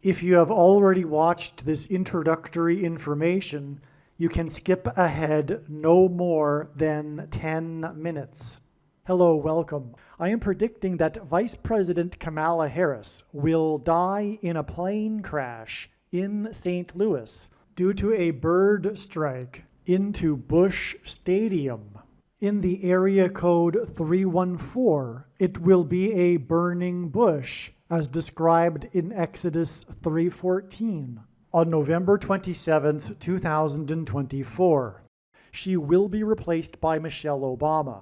If you have already watched this introductory information, you can skip ahead no more than 10 minutes. Hello, welcome. I am predicting that Vice President Kamala Harris will die in a plane crash in St. Louis due to a bird strike into Busch Stadium. In the area code 314, it will be a burning bush, as described in Exodus 3:14, on November 27, 2024. She will be replaced by Michelle Obama,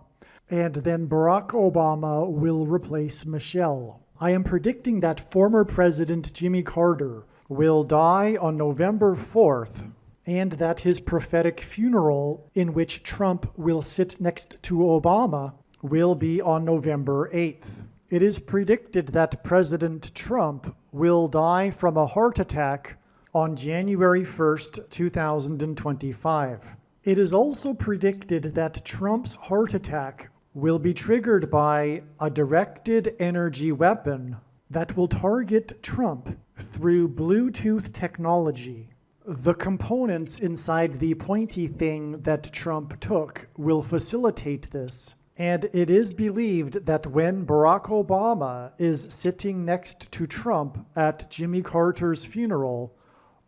and then Barack Obama will replace Michelle. I am predicting that former President Jimmy Carter will die on November 4th, and that his prophetic funeral, in which Trump will sit next to Obama, will be on November 8th. It is predicted that President Trump will die from a heart attack on January 1st, 2025. It is also predicted that Trump's heart attack will be triggered by a directed energy weapon that will target Trump through Bluetooth technology. The components inside the pointy thing that Trump took will facilitate this. And it is believed that when Barack Obama is sitting next to Trump at Jimmy Carter's funeral,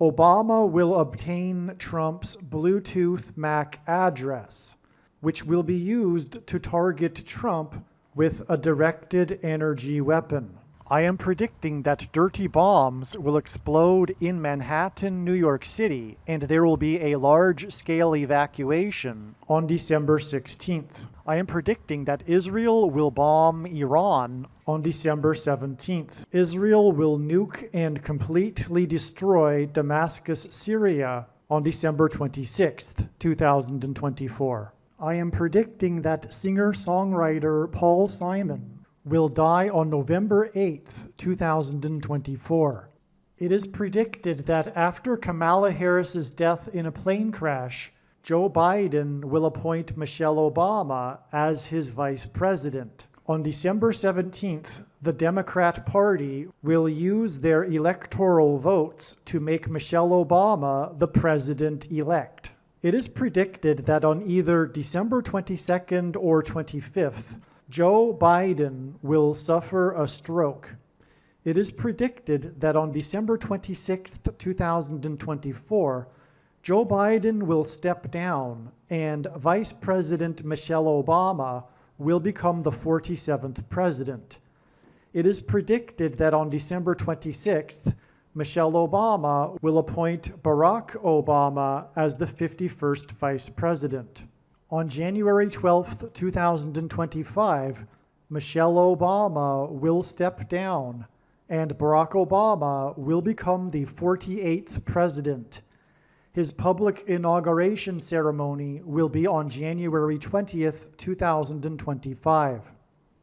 Obama will obtain Trump's Bluetooth MAC address, which will be used to target Trump with a directed energy weapon. I am predicting that dirty bombs will explode in Manhattan, New York City, and there will be a large-scale evacuation on December 16th. I am predicting that Israel will bomb Iran on December 17th. Israel will nuke and completely destroy Damascus, Syria on December 26th, 2024. I am predicting that singer-songwriter Paul Simon will die on November 8th, 2024. It is predicted that after Kamala Harris's death in a plane crash, Joe Biden will appoint Michelle Obama as his vice president. On December 17th, the Democrat Party will use their electoral votes to make Michelle Obama the president-elect. It is predicted that on either December 22nd or 25th, Joe Biden will suffer a stroke. It is predicted that on December 26, 2024, Joe Biden will step down and Vice President Michelle Obama will become the 47th president. It is predicted that on December 26th, Michelle Obama will appoint Barack Obama as the 51st vice president. On January 12, 2025, Michelle Obama will step down and Barack Obama will become the 48th president. His public inauguration ceremony will be on January 20th, 2025.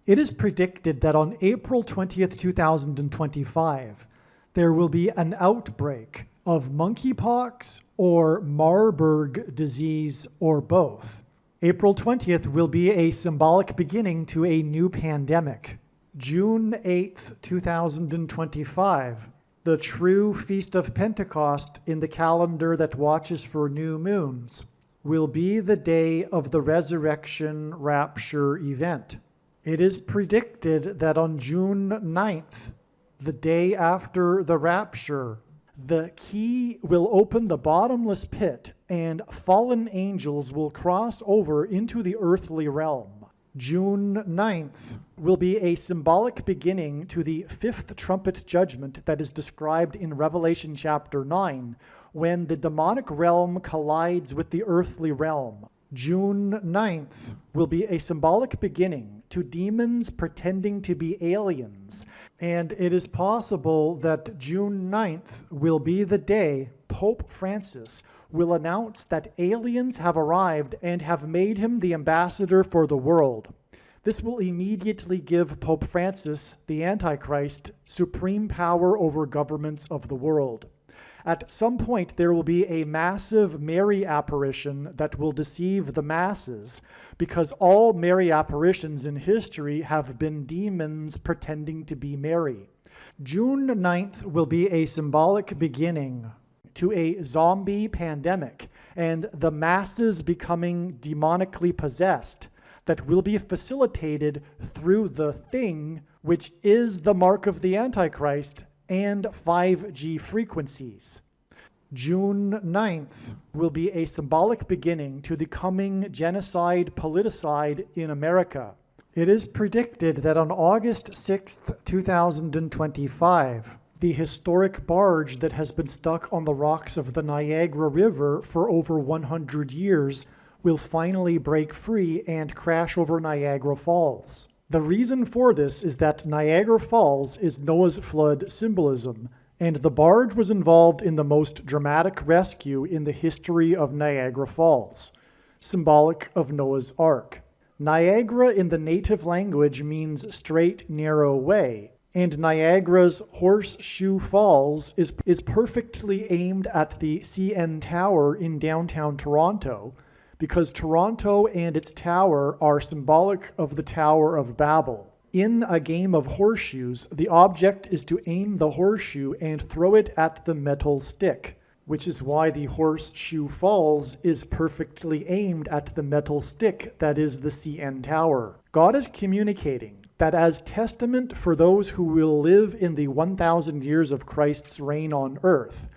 It is predicted that on April 20th, 2025, there will be an outbreak of monkeypox or Marburg disease or both. April 20th will be a symbolic beginning to a new pandemic. June 8th, 2025, the true Feast of Pentecost in the calendar that watches for new moons, will be the day of the resurrection rapture event. It is predicted that on June 9th, the day after the rapture, the key will open the bottomless pit and fallen angels will cross over into the earthly realm. June 9th will be a symbolic beginning to the fifth trumpet judgment that is described in Revelation chapter 9, when the demonic realm collides with the earthly realm. June 9th will be a symbolic beginning to demons pretending to be aliens, and it is possible that June 9th will be the day Pope Francis will announce that aliens have arrived and have made him the ambassador for the world. This will immediately give Pope Francis, the Antichrist, supreme power over governments of the world. At some point, there will be a massive Mary apparition that will deceive the masses, because all Mary apparitions in history have been demons pretending to be Mary. June 9th will be a symbolic beginning to a zombie pandemic and the masses becoming demonically possessed that will be facilitated through the thing, which is the mark of the Antichrist and 5G frequencies. June 9th will be a symbolic beginning to the coming genocide politicide in America. It is predicted that on August 6th, 2025, the historic barge that has been stuck on the rocks of the Niagara River for over 100 years will finally break free and crash over Niagara Falls. The reason for this is that Niagara Falls is Noah's flood symbolism, and the barge was involved in the most dramatic rescue in the history of Niagara Falls, symbolic of Noah's Ark. Niagara in the native language means straight, narrow way, and Niagara's Horseshoe Falls is perfectly aimed at the CN Tower in downtown Toronto, because Toronto and its tower are symbolic of the Tower of Babel. In a game of horseshoes, the object is to aim the horseshoe and throw it at the metal stick, which is why the Horseshoe Falls is perfectly aimed at the metal stick that is the CN Tower. God is communicating that as testament for those who will live in the 1,000 years of Christ's reign on earth,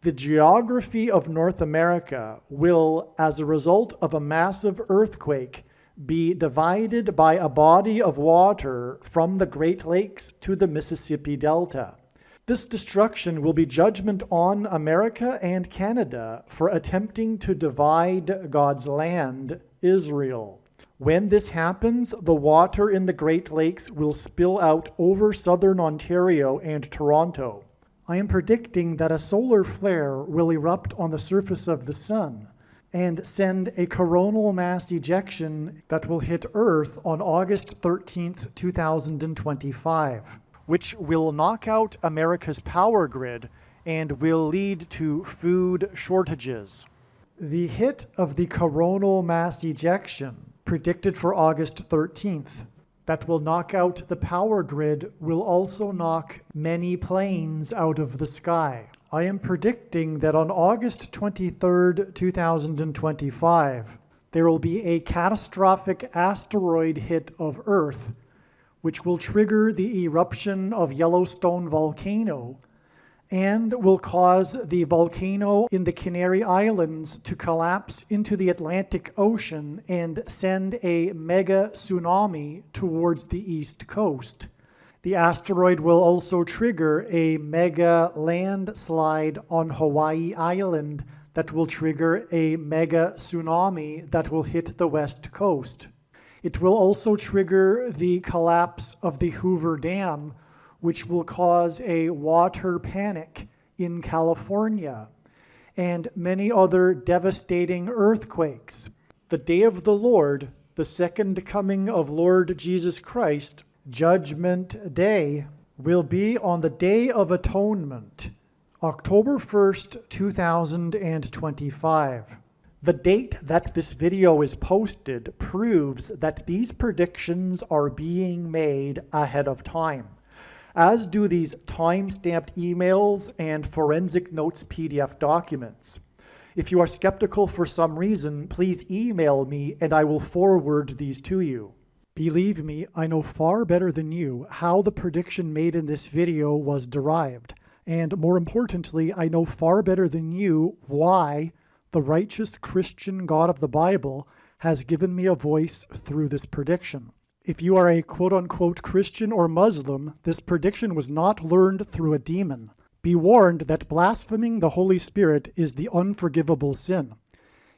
the geography of North America will, as a result of a massive earthquake, be divided by a body of water from the Great Lakes to the Mississippi Delta. This destruction will be judgment on America and Canada for attempting to divide God's land, Israel. When this happens, the water in the Great Lakes will spill out over southern Ontario and Toronto. I am predicting that a solar flare will erupt on the surface of the sun and send a coronal mass ejection that will hit Earth on August 13th, 2025, which will knock out America's power grid and will lead to food shortages. The hit of the coronal mass ejection, predicted for August 13th, that will knock out the power grid will also knock many planes out of the sky. I am predicting that on August 23rd, 2025, there will be a catastrophic asteroid hit of Earth, which will trigger the eruption of Yellowstone volcano and will cause the volcano in the Canary Islands to collapse into the Atlantic Ocean and send a mega tsunami towards the east coast. The asteroid will also trigger a mega landslide on Hawaii Island that will trigger a mega tsunami that will hit the west coast. It will also trigger the collapse of the Hoover Dam, which will cause a water panic in California, and many other devastating earthquakes. The day of the Lord, the second coming of Lord Jesus Christ, Judgment Day, will be on the Day of Atonement, October 1st, 2025. The date that this video is posted proves that these predictions are being made ahead of time, as do these time-stamped emails and forensic notes PDF documents. If you are skeptical for some reason, please email me and I will forward these to you. Believe me, I know far better than you how the prediction made in this video was derived, and more importantly, I know far better than you why the righteous Christian God of the Bible has given me a voice through this prediction. If you are a quote-unquote Christian or Muslim, this prediction was not learned through a demon. Be warned that blaspheming the Holy Spirit is the unforgivable sin.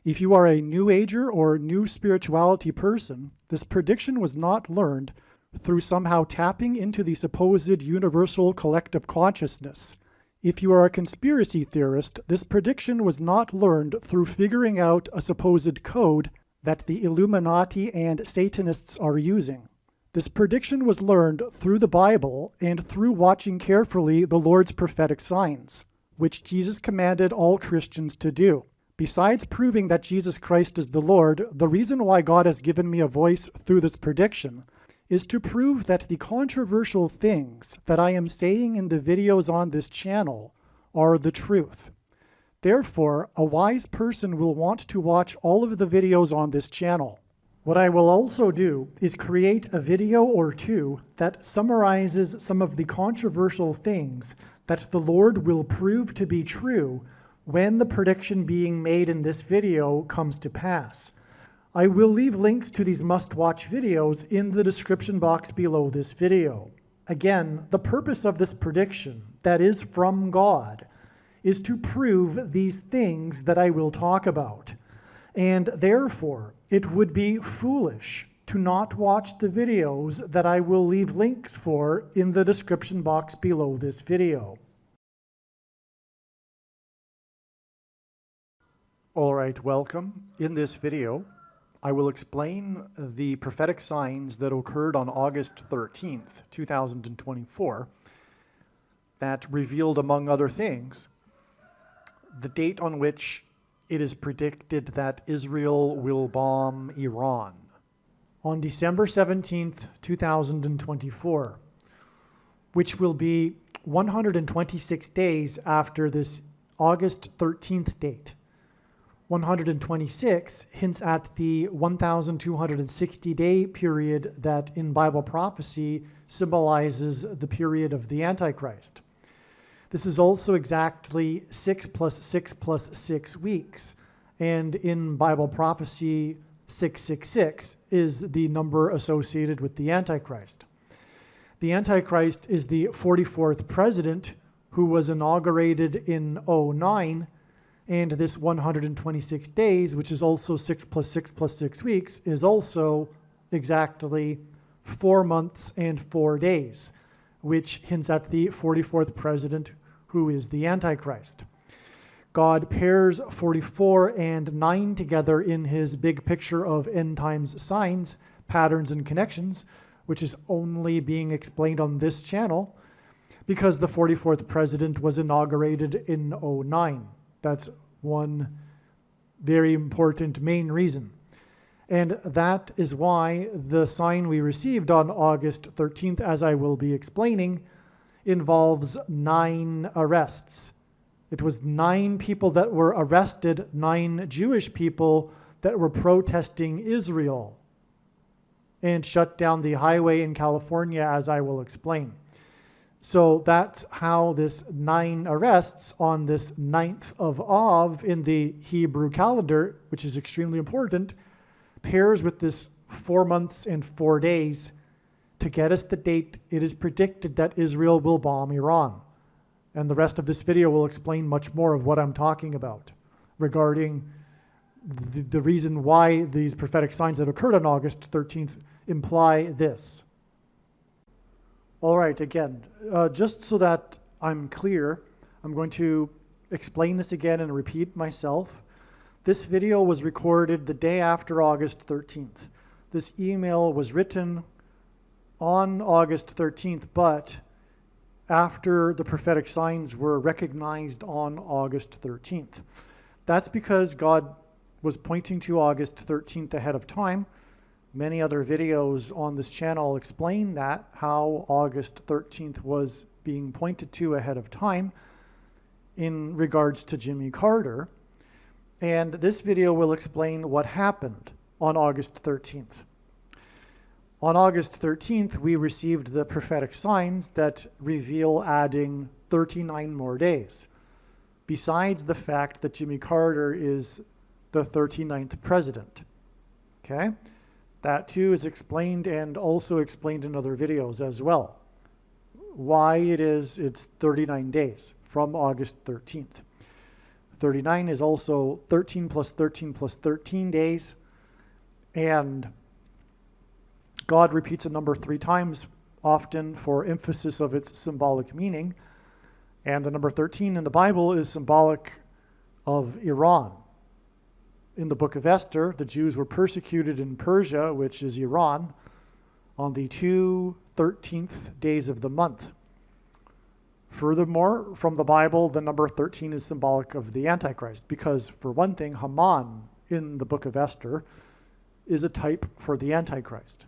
If you are a New Ager or New Spirituality person, this prediction was not learned through somehow tapping into the supposed universal collective consciousness. If you are a conspiracy theorist, this prediction was not learned through figuring out a supposed code that the Illuminati and Satanists are using. This prediction was learned through the Bible and through watching carefully the Lord's prophetic signs, which Jesus commanded all Christians to do. Besides proving that Jesus Christ is the Lord, the reason why God has given me a voice through this prediction is to prove that the controversial things that I am saying in the videos on this channel are the truth. Therefore, a wise person will want to watch all of the videos on this channel. What I will also do is create a video or two that summarizes some of the controversial things that the Lord will prove to be true when the prediction being made in this video comes to pass. I will leave links to these must-watch videos in the description box below this video. Again, the purpose of this prediction, that is from God, is to prove these things that I will talk about. And therefore, it would be foolish to not watch the videos that I will leave links for in the description box below this video. All right, welcome. In this video, I will explain the prophetic signs that occurred on August 13th, 2024, that revealed, among other things, the date on which it is predicted that Israel will bomb Iran. On December 17th, 2024, which will be 126 days after this August 13th date. 126 hints at the 1,260-day period that in Bible prophecy symbolizes the period of the Antichrist. This is also exactly 6 plus 6 plus 6 weeks, and in Bible prophecy, 666 is the number associated with the Antichrist. The Antichrist is the 44th president who was inaugurated in 09, and this 126 days, which is also 6 plus 6 plus 6 weeks, is also exactly 4 months and 4 days, which hints at the 44th president, who is the Antichrist. God pairs 44 and 9 together in his big picture of end times signs, patterns, and connections, which is only being explained on this channel because the 44th president was inaugurated in 09. That's one very important main reason. And that is why the sign we received on August 13th, as I will be explaining, involves 9 arrests. It was 9 people that were arrested, 9 Jewish people that were protesting Israel and shut down the highway in California, as I will explain. So that's how this 9 arrests on this 9th of Av in the Hebrew calendar, which is extremely important, pairs with this 4 months and 4 days to get us the date it is predicted that Israel will bomb Iran. And the rest of this video will explain much more of what I'm talking about regarding the reason why these prophetic signs that occurred on August 13th imply this. All right, again, just so that I'm clear, I'm going to explain this again and repeat myself. This video was recorded the day after August 13th. This email was written on August 13th, but after the prophetic signs were recognized on August 13th. That's because God was pointing to August 13th ahead of time. Many other videos on this channel explain that, how August 13th was being pointed to ahead of time in regards to Jimmy Carter. And this video will explain what happened on August 13th. On August 13th, we received the prophetic signs that reveal adding 39 more days, besides the fact that Jimmy Carter is the 39th president. Okay? That too is explained and also explained in other videos as well. Why it's 39 days from August 13th. 39 is also 13 plus 13 plus 13 days. And God repeats a number 3 times, often for emphasis of its symbolic meaning. And the number 13 in the Bible is symbolic of Iran. In the book of Esther, the Jews were persecuted in Persia, which is Iran, on the 2 13th days of the month. Furthermore, from the Bible, the number 13 is symbolic of the Antichrist, because for one thing, Haman in the book of Esther is a type for the Antichrist.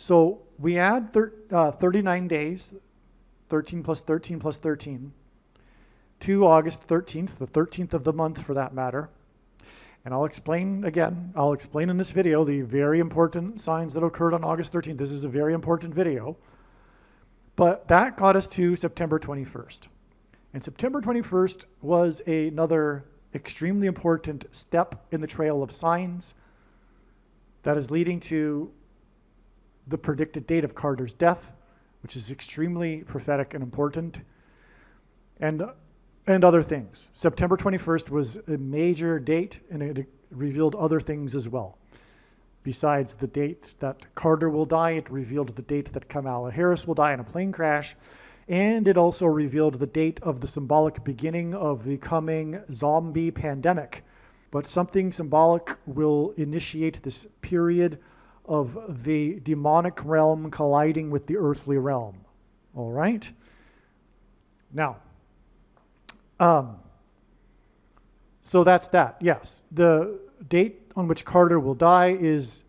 So we add 39 days, 13 plus 13 plus 13, to August 13th, the 13th of the month for that matter. And I'll explain in this video the very important signs that occurred on August 13th. This is a very important video. But that got us to September 21st. And September 21st was another extremely important step in the trail of signs that is leading to the predicted date of Carter's death, which is extremely prophetic and important, and other things. September 21st was a major date, and it revealed other things as well. Besides the date that Carter will die, it revealed the date that Kamala Harris will die in a plane crash, and it also revealed the date of the symbolic beginning of the coming zombie pandemic. But something symbolic will initiate this period of the demonic realm colliding with the earthly realm. All right? Now, so that's that. Yes, the date on which Carter will die is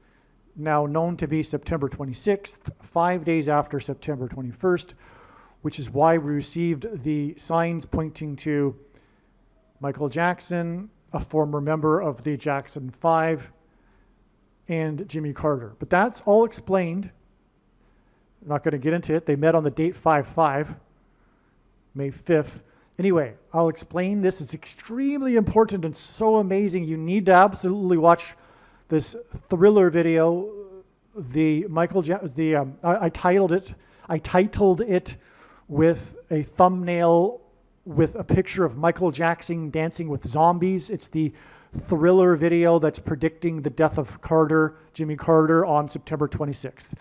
now known to be September 26th, 5 days after September 21st, which is why we received the signs pointing to Michael Jackson, a former member of the Jackson 5, and Jimmy Carter. But that's all explained. I'm not going to get into it. They met on the date 5/5, May 5th. Anyway, I'll explain this. It's extremely important and so amazing. You need to absolutely watch this thriller video. I titled it with a thumbnail with a picture of Michael Jackson dancing with zombies. It's the thriller video that's predicting the death of Jimmy Carter, on September 26th.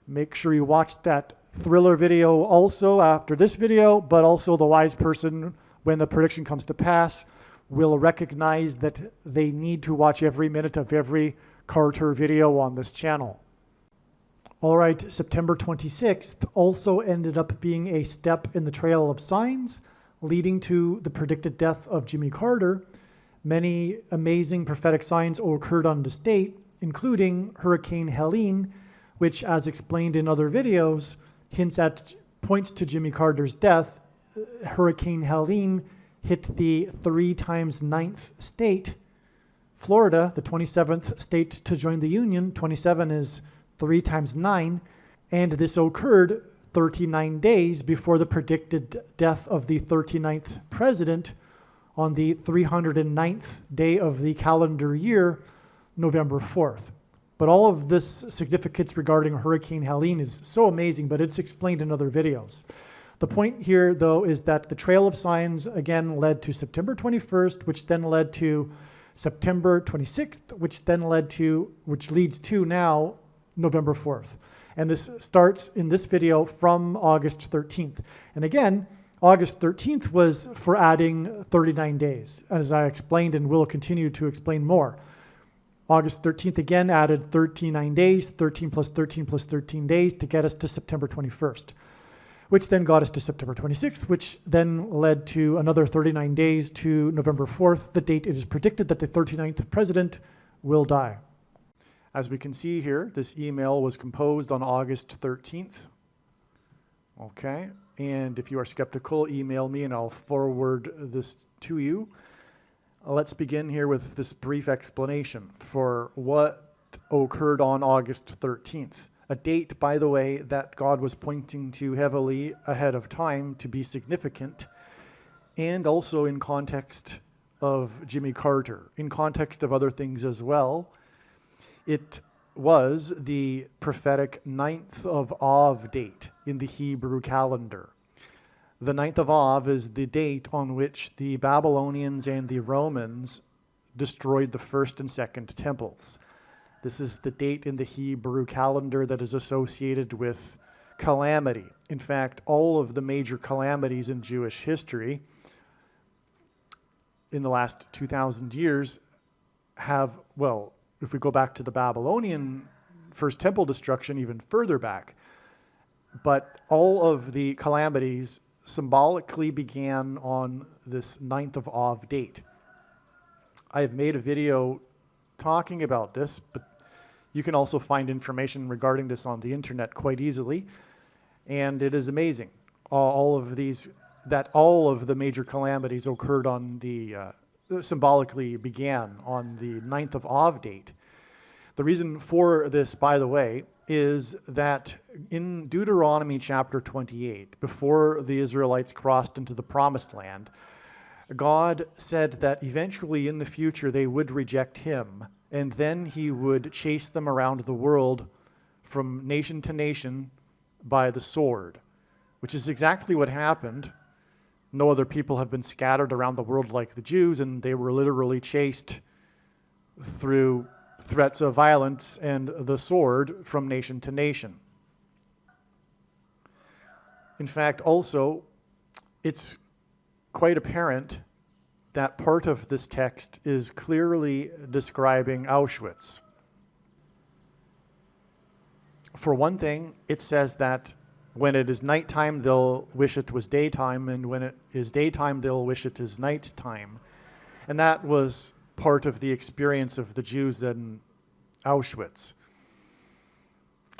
Make sure you watch that thriller video also after this video, but also the wise person, when the prediction comes to pass, will recognize that they need to watch every minute of every Carter video on this channel. All right, September 26th also ended up being a step in the trail of signs leading to the predicted death of Jimmy Carter. Many amazing prophetic signs occurred on this date, including Hurricane Helene, which, as explained in other videos, points to Jimmy Carter's death. Hurricane Helene hit the 3 times 9th state, Florida, the 27th state to join the Union. 27 is 3 times 9, and this occurred 39 days before the predicted death of the 39th president on the 309th day of the calendar year, November 4th. But all of this significance regarding Hurricane Helene is so amazing, but it's explained in other videos. The point here, though, is that the trail of signs again led to September 21st, which then led to September 26th, which leads to now November 4th. And this starts in this video from August 13th. And again, August 13th was for adding 39 days, as I explained and will continue to explain more. August 13th again added 39 days, 13 plus 13 plus 13 days to get us to September 21st, which then got us to September 26th, which then led to another 39 days to November 4th, the date it is predicted that the 39th president will die. As we can see here, this email was composed on August 13th. Okay, and if you are skeptical, email me and I'll forward this to you. Let's begin here with this brief explanation for what occurred on August 13th. A date, by the way, that God was pointing to heavily ahead of time to be significant, and also in context of Jimmy Carter, in context of other things as well. It was the prophetic 9th of Av date in the Hebrew calendar. The 9th of Av is the date on which the Babylonians and the Romans destroyed the first and second temples. This is the date in the Hebrew calendar that is associated with calamity. In fact, all of the major calamities in Jewish history in the last 2,000 years have, well, if we go back to the Babylonian first temple destruction, even further back, but all of the calamities symbolically began on this 9th of Av date. I have made a video talking about this, but You can also find information regarding this on the internet quite easily, and it is amazing. All of the major calamities occurred on symbolically began on the 9th of Av date. The reason for this, by the way, is that in Deuteronomy chapter 28, before the Israelites crossed into the Promised Land, God said that eventually in the future they would reject him, and then he would chase them around the world from nation to nation by the sword, which is exactly what happened. No other people have been scattered around the world like the Jews, and they were literally chased through threats of violence and the sword from nation to nation. In fact, also, it's quite apparent that part of this text is clearly describing Auschwitz. For one thing, it says that when it is nighttime, they'll wish it was daytime, and when it is daytime, they'll wish it is nighttime. And that was part of the experience of the Jews in Auschwitz,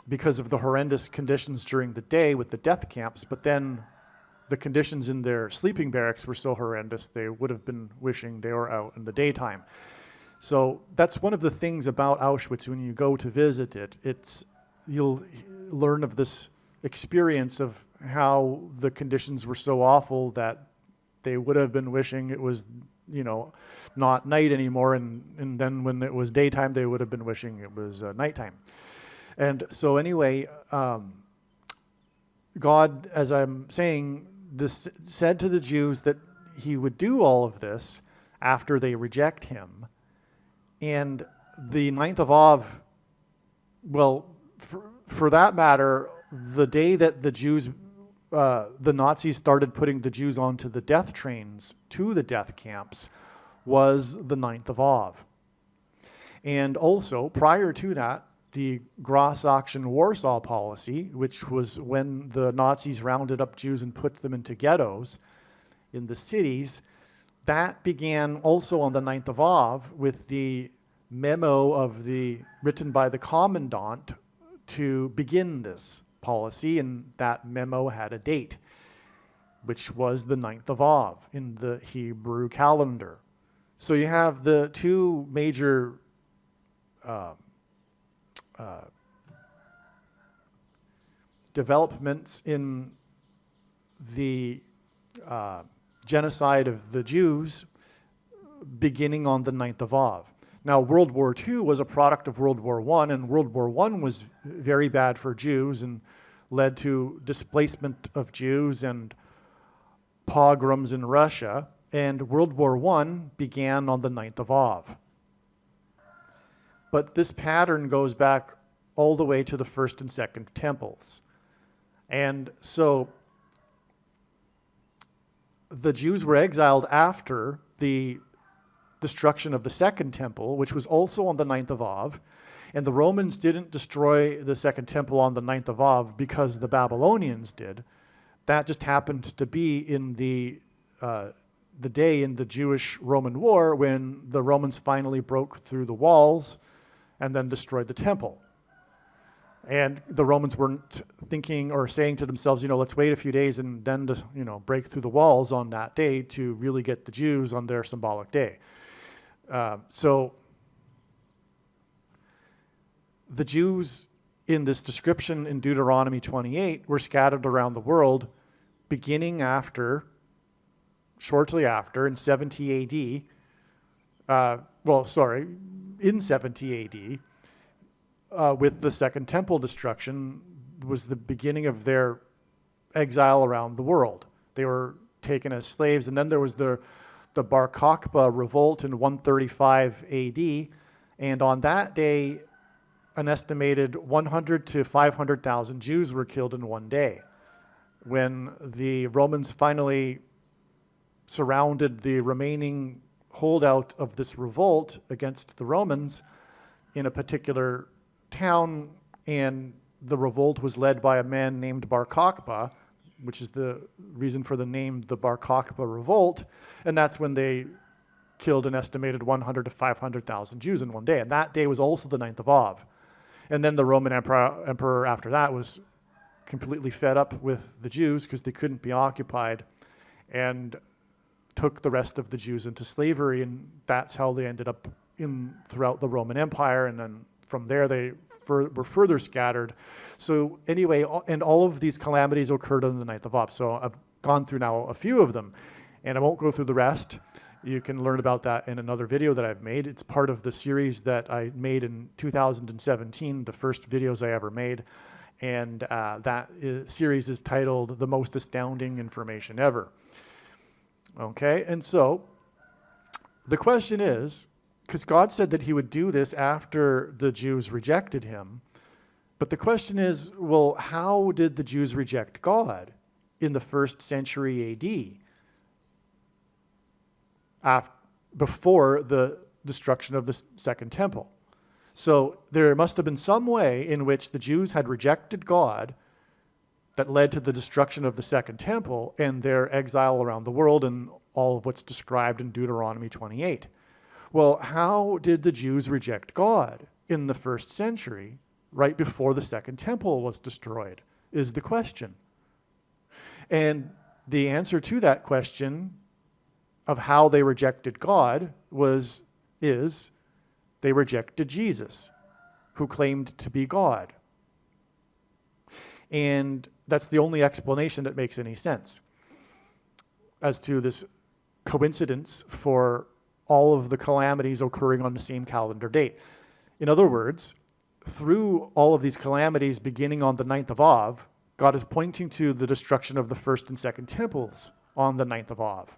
because of the horrendous conditions during the day with the death camps, but then the conditions in their sleeping barracks were so horrendous they would have been wishing they were out in the daytime. So that's one of the things about Auschwitz. When you go to visit it, you'll learn of this experience of how the conditions were so awful that they would have been wishing it was, not night anymore, and then when it was daytime, they would have been wishing it was nighttime. And so anyway, God, as I'm saying, this said to the Jews that he would do all of this after they reject him. And the 9th of Av, well, for that matter, the day that the Jews, the Nazis started putting the Jews onto the death trains to the death camps was the 9th of Av. And also, prior to that, the Grossachsen-Warsaw policy, which was when the Nazis rounded up Jews and put them into ghettos in the cities, that began also on the 9th of Av with the memo written by the commandant to begin this policy, and that memo had a date, which was the 9th of Av in the Hebrew calendar. So you have the two major developments in the genocide of the Jews beginning on the 9th of Av. Now, World War II was a product of World War I, and World War I was very bad for Jews and led to displacement of Jews and pogroms in Russia, and World War I began on the 9th of Av. But this pattern goes back all the way to the first and second temples. And so the Jews were exiled after the destruction of the second temple, which was also on the 9th of Av. And the Romans didn't destroy the second temple on the 9th of Av because the Babylonians did. That just happened to be in the day in the Jewish-Roman War when the Romans finally broke through the walls and then destroyed the temple. And the Romans weren't thinking or saying to themselves, let's wait a few days and then to, break through the walls on that day to really get the Jews on their symbolic day. So the Jews in this description in Deuteronomy 28 were scattered around the world beginning shortly after, in 70 AD, in 70 AD, with the Second Temple destruction was the beginning of their exile around the world. They were taken as slaves, and then there was the Bar Kokhba revolt in 135 AD, and on that day, an estimated 100 to 500,000 Jews were killed in one day. When the Romans finally surrounded the remaining holdout of this revolt against the Romans in a particular town, and the revolt was led by a man named Bar Kokhba, which is the reason for the name, the Bar Kokhba Revolt, and that's when they killed an estimated 100 to 500,000 Jews in one day, and that day was also the 9th of Av. And then the Roman emperor after that was completely fed up with the Jews because they couldn't be occupied, and took the rest of the Jews into slavery, and that's how they ended up throughout the Roman Empire, and then from there they were further scattered. So anyway, and all of these calamities occurred on the 9th of Av. So I've gone through now a few of them, and I won't go through the rest. You can learn about that in another video that I've made. It's part of the series that I made in 2017, the first videos I ever made. And series is titled The Most Astounding Information Ever. Okay, and so the question is, because God said that he would do this after the Jews rejected him, but the question is, well, how did the Jews reject God in the 1st century AD, before the destruction of the Second Temple? So there must have been some way in which the Jews had rejected God that led to the destruction of the Second Temple and their exile around the world and all of what's described in Deuteronomy 28. Well, how did the Jews reject God in the 1st century, right before the Second Temple was destroyed, is the question. And the answer to that question of how they rejected God is they rejected Jesus, who claimed to be God. And that's the only explanation that makes any sense as to this coincidence for all of the calamities occurring on the same calendar date. In other words, through all of these calamities beginning on the 9th of Av, God is pointing to the destruction of the first and second temples on the 9th of Av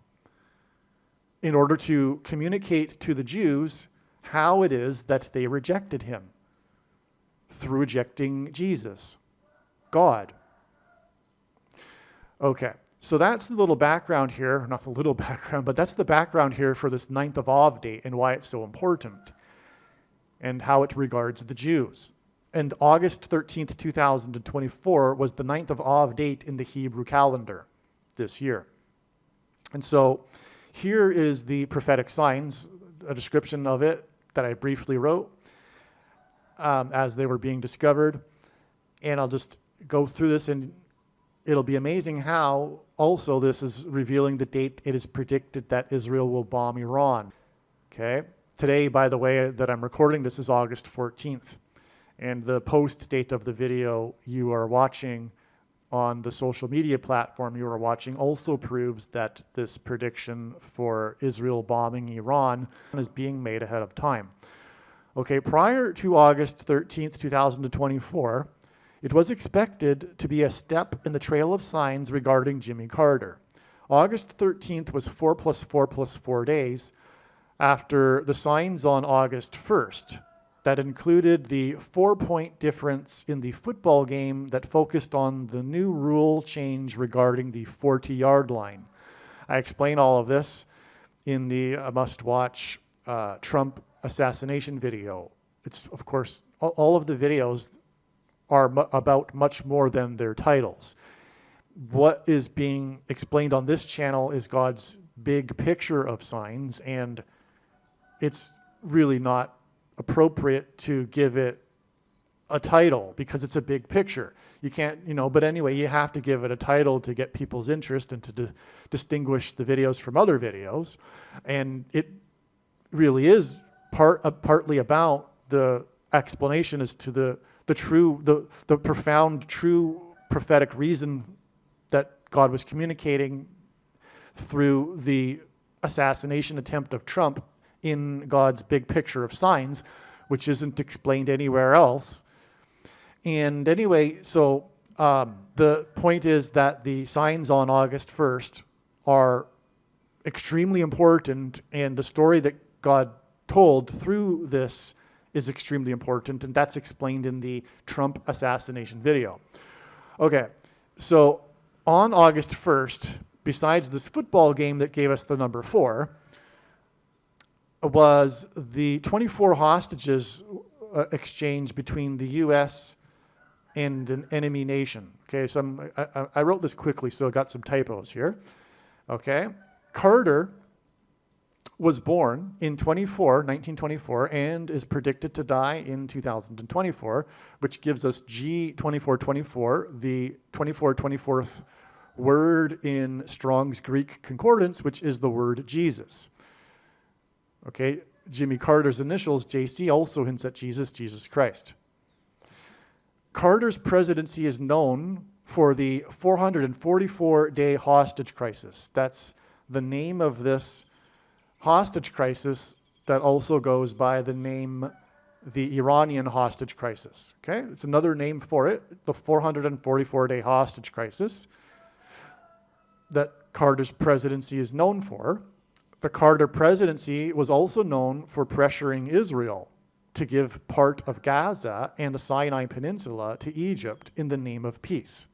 in order to communicate to the Jews how it is that they rejected him through rejecting Jesus, God. Okay, so that's the little background here, not the little background, but that's the background here for this 9th of Av date and why it's so important and how it regards the Jews. And August 13th, 2024 was the 9th of Av date in the Hebrew calendar this year. And so here is the prophetic signs, a description of it that I briefly wrote as they were being discovered. And I'll just go through this, and it'll be amazing how also this is revealing the date it is predicted that Israel will bomb Iran. Okay. Today, by the way, that I'm recording this is August 14th. And the post date of the video you are watching on the social media platform you are watching also proves that this prediction for Israel bombing Iran is being made ahead of time. Okay, prior to August 13th, 2024, it was expected to be a step in the trail of signs regarding Jimmy Carter. August 13th was 4 + 4 + 4 days after the signs on August 1st. That included the 4-point difference in the football game that focused on the new rule change regarding the 40-yard line. I explain all of this in the must-watch Trump assassination video. It's, of course, all of the videos are about much more than their titles. What is being explained on this channel is God's big picture of signs, and it's really not appropriate to give it a title because it's a big picture. You can't, but anyway, you have to give it a title to get people's interest and to distinguish the videos from other videos. And it really is partly about the explanation as to the profound, true prophetic reason that God was communicating through the assassination attempt of Trump in God's big picture of signs, which isn't explained anywhere else. And anyway, so the point is that the signs on August 1st are extremely important, and the story that God told through this is extremely important, and that's explained in the Trump assassination video. Okay, so on August 1st, besides this football game that gave us the number 4, was the 24 hostages exchange between the U.S. and an enemy nation. Okay, so I wrote this quickly, so I got some typos here. Okay, Carter was born in 1924, and is predicted to die in 2024, which gives us G2424, the 24th word in Strong's Greek Concordance, which is the word Jesus. Okay, Jimmy Carter's initials, JC, also hints at Jesus, Jesus Christ. Carter's presidency is known for the 444-day hostage crisis. That's the name of this hostage crisis that also goes by the name the Iranian hostage crisis. Okay, it's another name for it, the 444-day hostage crisis that Carter's presidency is known for. The Carter presidency was also known for pressuring Israel to give part of Gaza and the Sinai Peninsula to Egypt in the name of peace.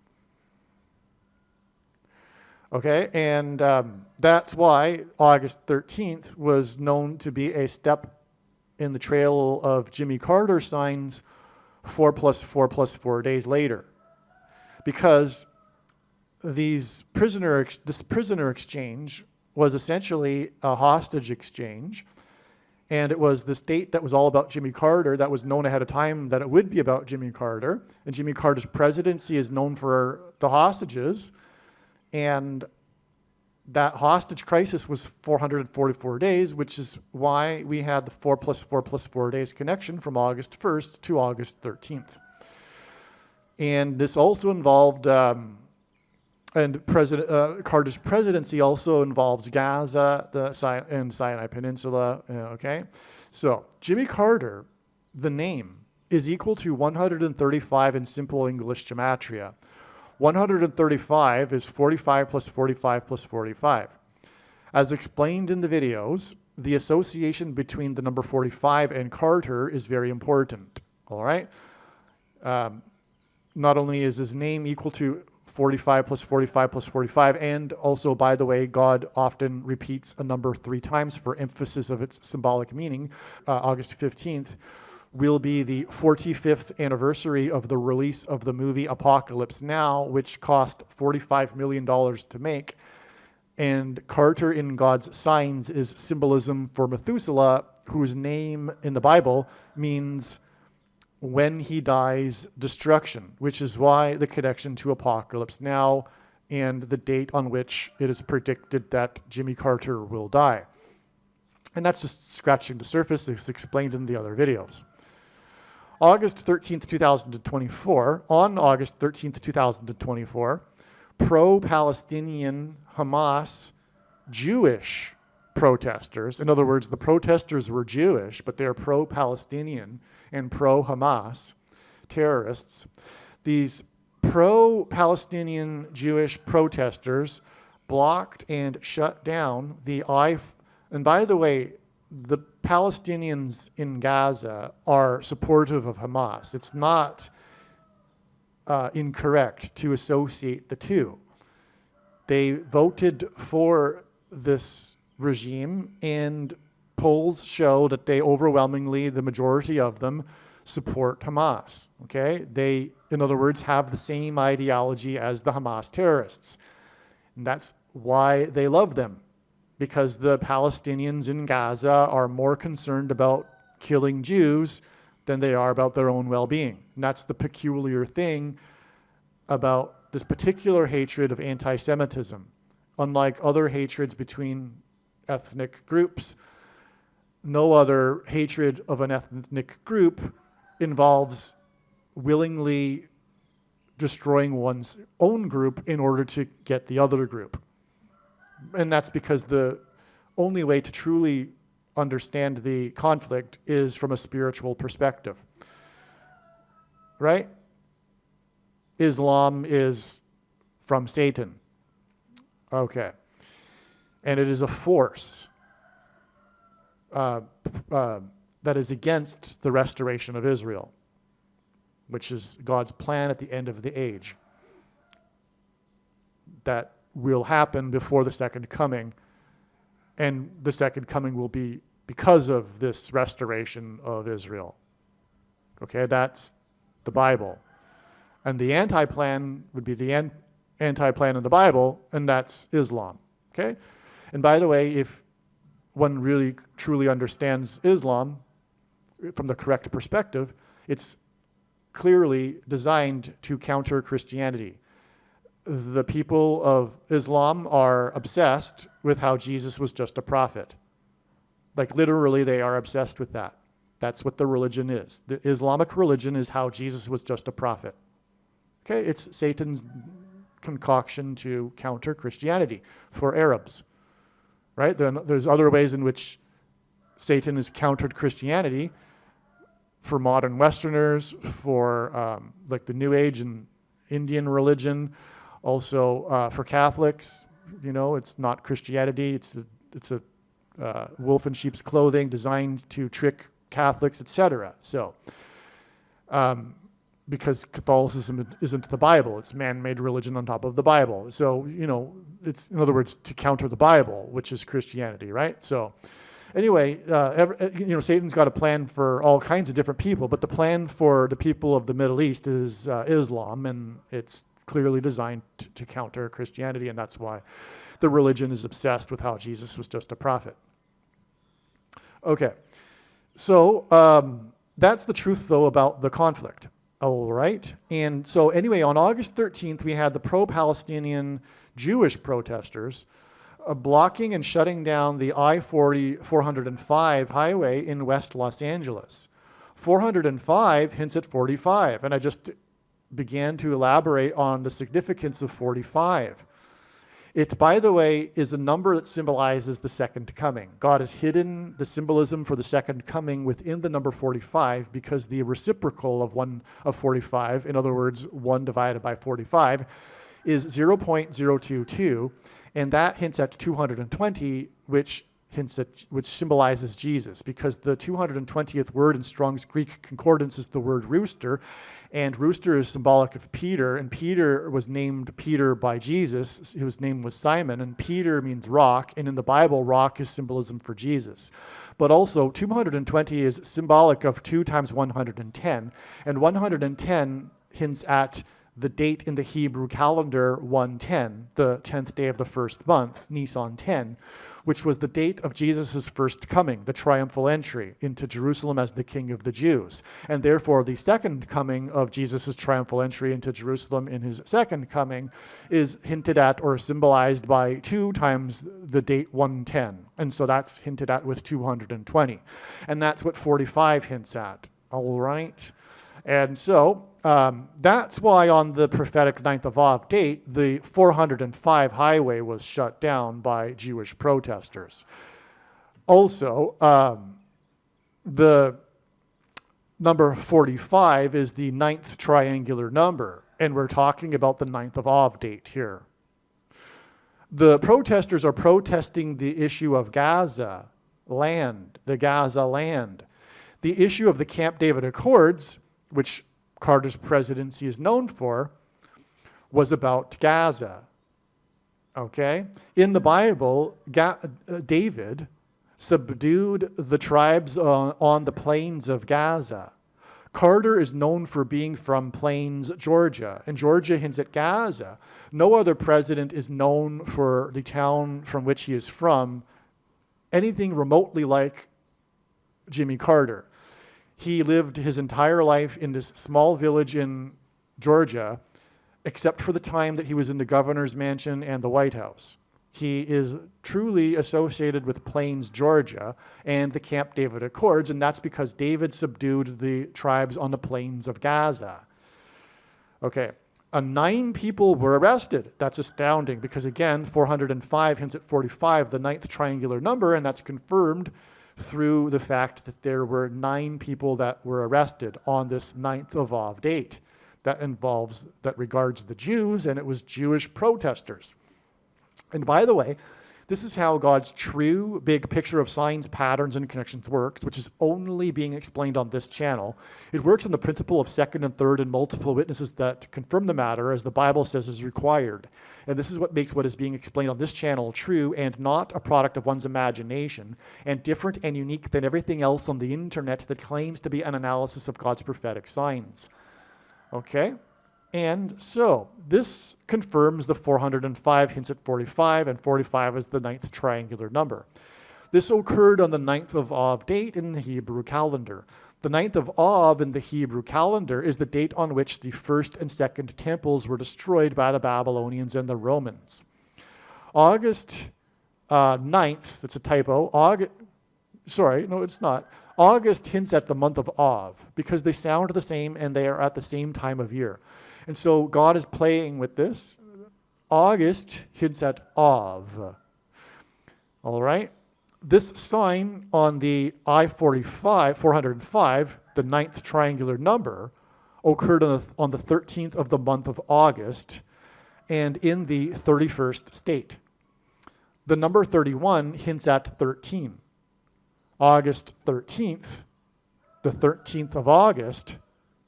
Okay, and that's why August 13th was known to be a step in the trail of Jimmy Carter signs 4 + 4 + 4 days later. Because this prisoner exchange was essentially a hostage exchange, and it was this date that was all about Jimmy Carter that was known ahead of time that it would be about Jimmy Carter, and Jimmy Carter's presidency is known for the hostages, and that hostage crisis was 444 days, which is why we had the 4 + 4 + 4 days connection from August 1st to August 13th. And this also involved and Carter's presidency also involves Gaza and Sinai Peninsula, okay? So Jimmy Carter, the name, is equal to 135 in simple English gematria. 135 is 45 + 45 + 45. As explained in the videos, the association between the number 45 and Carter is very important, all right? Not only is his name equal to 45 + 45 + 45, and also, by the way, God often repeats a number 3 times for emphasis of its symbolic meaning. August 15th will be the 45th anniversary of the release of the movie Apocalypse Now, which cost $45 million to make. And Carter in God's signs is symbolism for Methuselah, whose name in the Bible means when he dies, destruction, which is why the connection to Apocalypse Now and the date on which it is predicted that Jimmy Carter will die. And that's just scratching the surface. It's explained in the other videos. August 13th, 2024, on August 13th, 2024, pro-Palestinian Hamas Jewish protesters, in other words, the protesters were Jewish, but they're pro-Palestinian and pro-Hamas terrorists. These pro-Palestinian Jewish protesters blocked and shut down and by the way, the Palestinians in Gaza are supportive of Hamas. It's not incorrect to associate the two. They voted for this regime, and polls show that they overwhelmingly, the majority of them, support Hamas. Okay? They, in other words, have the same ideology as the Hamas terrorists. And that's why they love them, because the Palestinians in Gaza are more concerned about killing Jews than they are about their own well-being. And that's the peculiar thing about this particular hatred of anti-Semitism. Unlike other hatreds between ethnic groups, no other hatred of an ethnic group involves willingly destroying one's own group in order to get the other group. And that's because the only way to truly understand the conflict is from a spiritual perspective. Right? Islam is from Satan. Okay. And it is a force that is against the restoration of Israel, which is God's plan at the end of the age. That will happen before the second coming, and the second coming will be because of this restoration of Israel. Okay, that's the Bible. And the anti-plan would be the anti-plan in the Bible, and that's Islam. Okay? And by the way, if one really truly understands Islam from the correct perspective, it's clearly designed to counter Christianity. The people of Islam are obsessed with how Jesus was just a prophet. Like literally, they are obsessed with that. That's what the religion is. The Islamic religion is how Jesus was just a prophet. Okay, it's Satan's concoction to counter Christianity for Arabs, right? Then there's other ways in which Satan has countered Christianity for modern Westerners, for like the New Age and Indian religion, also for Catholics. You know, it's not Christianity. It's a wolf in sheep's clothing designed to trick Catholics, etc. So, because Catholicism isn't the Bible, it's man-made religion on top of the Bible. So, you know, it's, in other words, to counter the Bible, which is Christianity, right? So, anyway, you know, Satan's got a plan for all kinds of different people, but the plan for the people of the Middle East is Islam, and it's clearly designed to counter Christianity, and that's why the religion is obsessed with how Jesus was just a prophet. Okay, so that's the truth, though, about the conflict. All right, and so anyway, on August 13th, we had the pro-Palestinian Jewish protesters blocking and shutting down the I-40 405 highway in West Los Angeles. 405 hints at 45, and I just began to elaborate on the significance of 45. It, by the way, is a number that symbolizes the second coming. God has hidden the symbolism for the second coming within the number 45 because the reciprocal of 45, in other words, 1 divided by 45, is 0.022, and that hints at 220, which symbolizes Jesus, because the 220th word in Strong's Greek Concordance is the word rooster, and rooster is symbolic of Peter, and Peter was named Peter by Jesus. His name was Simon, and Peter means rock, and in the Bible, rock is symbolism for Jesus. But also, 220 is symbolic of 2 times 110, and 110 hints at the date in the Hebrew calendar 110, the 10th day of the first month, Nisan 10, which was the date of Jesus' first coming, the triumphal entry into Jerusalem as the King of the Jews. And therefore, the second coming of Jesus' triumphal entry into Jerusalem in his second coming is hinted at or symbolized by 2 times the date 110. And so that's hinted at with 220. And that's what 45 hints at. All right? And so that's why on the prophetic 9th of Av date, the 405 highway was shut down by Jewish protesters. Also, the number 45 is the 9th triangular number, and we're talking about the 9th of Av date here. The protesters are protesting the issue of Gaza land, the Gaza land. The issue of the Camp David Accords, which Carter's presidency is known for, was about Gaza. Okay? In the Bible, David subdued the tribes on the plains of Gaza. Carter is known for being from Plains, Georgia, and Georgia hints at Gaza. No other president is known for the town from which he is from anything remotely like Jimmy Carter. He lived his entire life in this small village in Georgia, except for the time that he was in the governor's mansion and the White House. He is truly associated with Plains, Georgia, and the Camp David Accords, and that's because David subdued the tribes on the plains of Gaza. Okay, 9 people were arrested. That's astounding because, again, 405 hints at 45, the 9th triangular number, and that's confirmed through the fact that there were 9 people that were arrested on this 9th of Av date. That regards the Jews, and it was Jewish protesters. And by the way, this is how God's true big picture of signs, patterns, and connections works, which is only being explained on this channel. It works on the principle of second and third and multiple witnesses that confirm the matter, as the Bible says is required. And this is what makes what is being explained on this channel true and not a product of one's imagination, and different and unique than everything else on the internet that claims to be an analysis of God's prophetic signs. Okay? And so this confirms the 405 hints at 45, and 45 is the 9th triangular number. This occurred on the 9th of Av date in the Hebrew calendar. The 9th of Av in the Hebrew calendar is the date on which the first and second temples were destroyed by the Babylonians and the Romans. August 9th, it's a typo. Sorry, no, it's not. August hints at the month of Av because they sound the same and they are at the same time of year. And so God is playing with this. August hints at Av. All right? This sign on the I-45, 405, the ninth triangular number, occurred on the 13th of the month of August and in the 31st state. The number 31 hints at 13. August 13th, the 13th of August,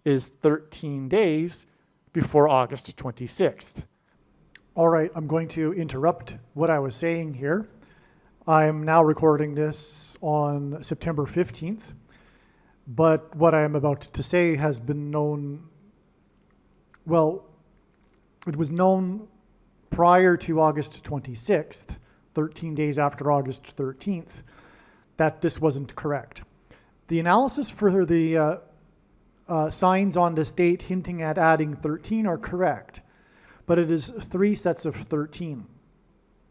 is 13 days before August 26th. All right, I'm going to interrupt what I was saying here. I'm now recording this on September 15th, but what I am about to say has been known, well, it was known prior to August 26th, 13 days after August 13th, that this wasn't correct. The analysis for the signs on this date hinting at adding 13 are correct, but it is 3 sets of 13.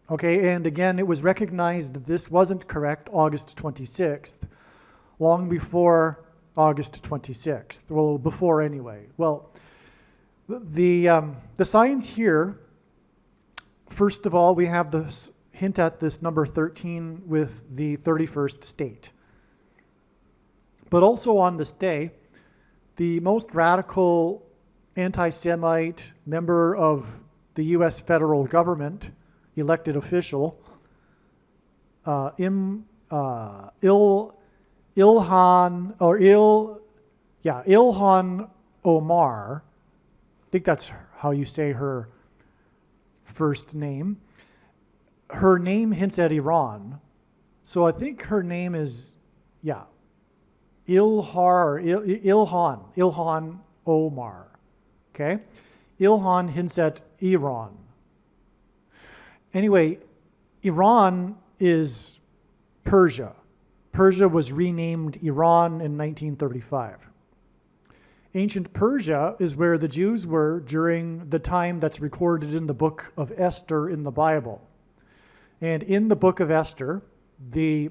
Okay, and again, it was recognized that this wasn't correct August 26th, long before August 26th. Well, before anyway. Well, the signs here, first of all, we have this hint at this number 13 with the 31st state. But also on this day, the most radical anti-Semite member of the U.S. federal government, elected official, Ilhan Omar, I think that's how you say her first name. Her name hints at Iran, so I think her name is, Ilhan Omar, okay? Ilhan hints at Iran. Anyway, Iran is Persia. Persia was renamed Iran in 1935. Ancient Persia is where the Jews were during the time that's recorded in the book of Esther in the Bible. And in the book of Esther, the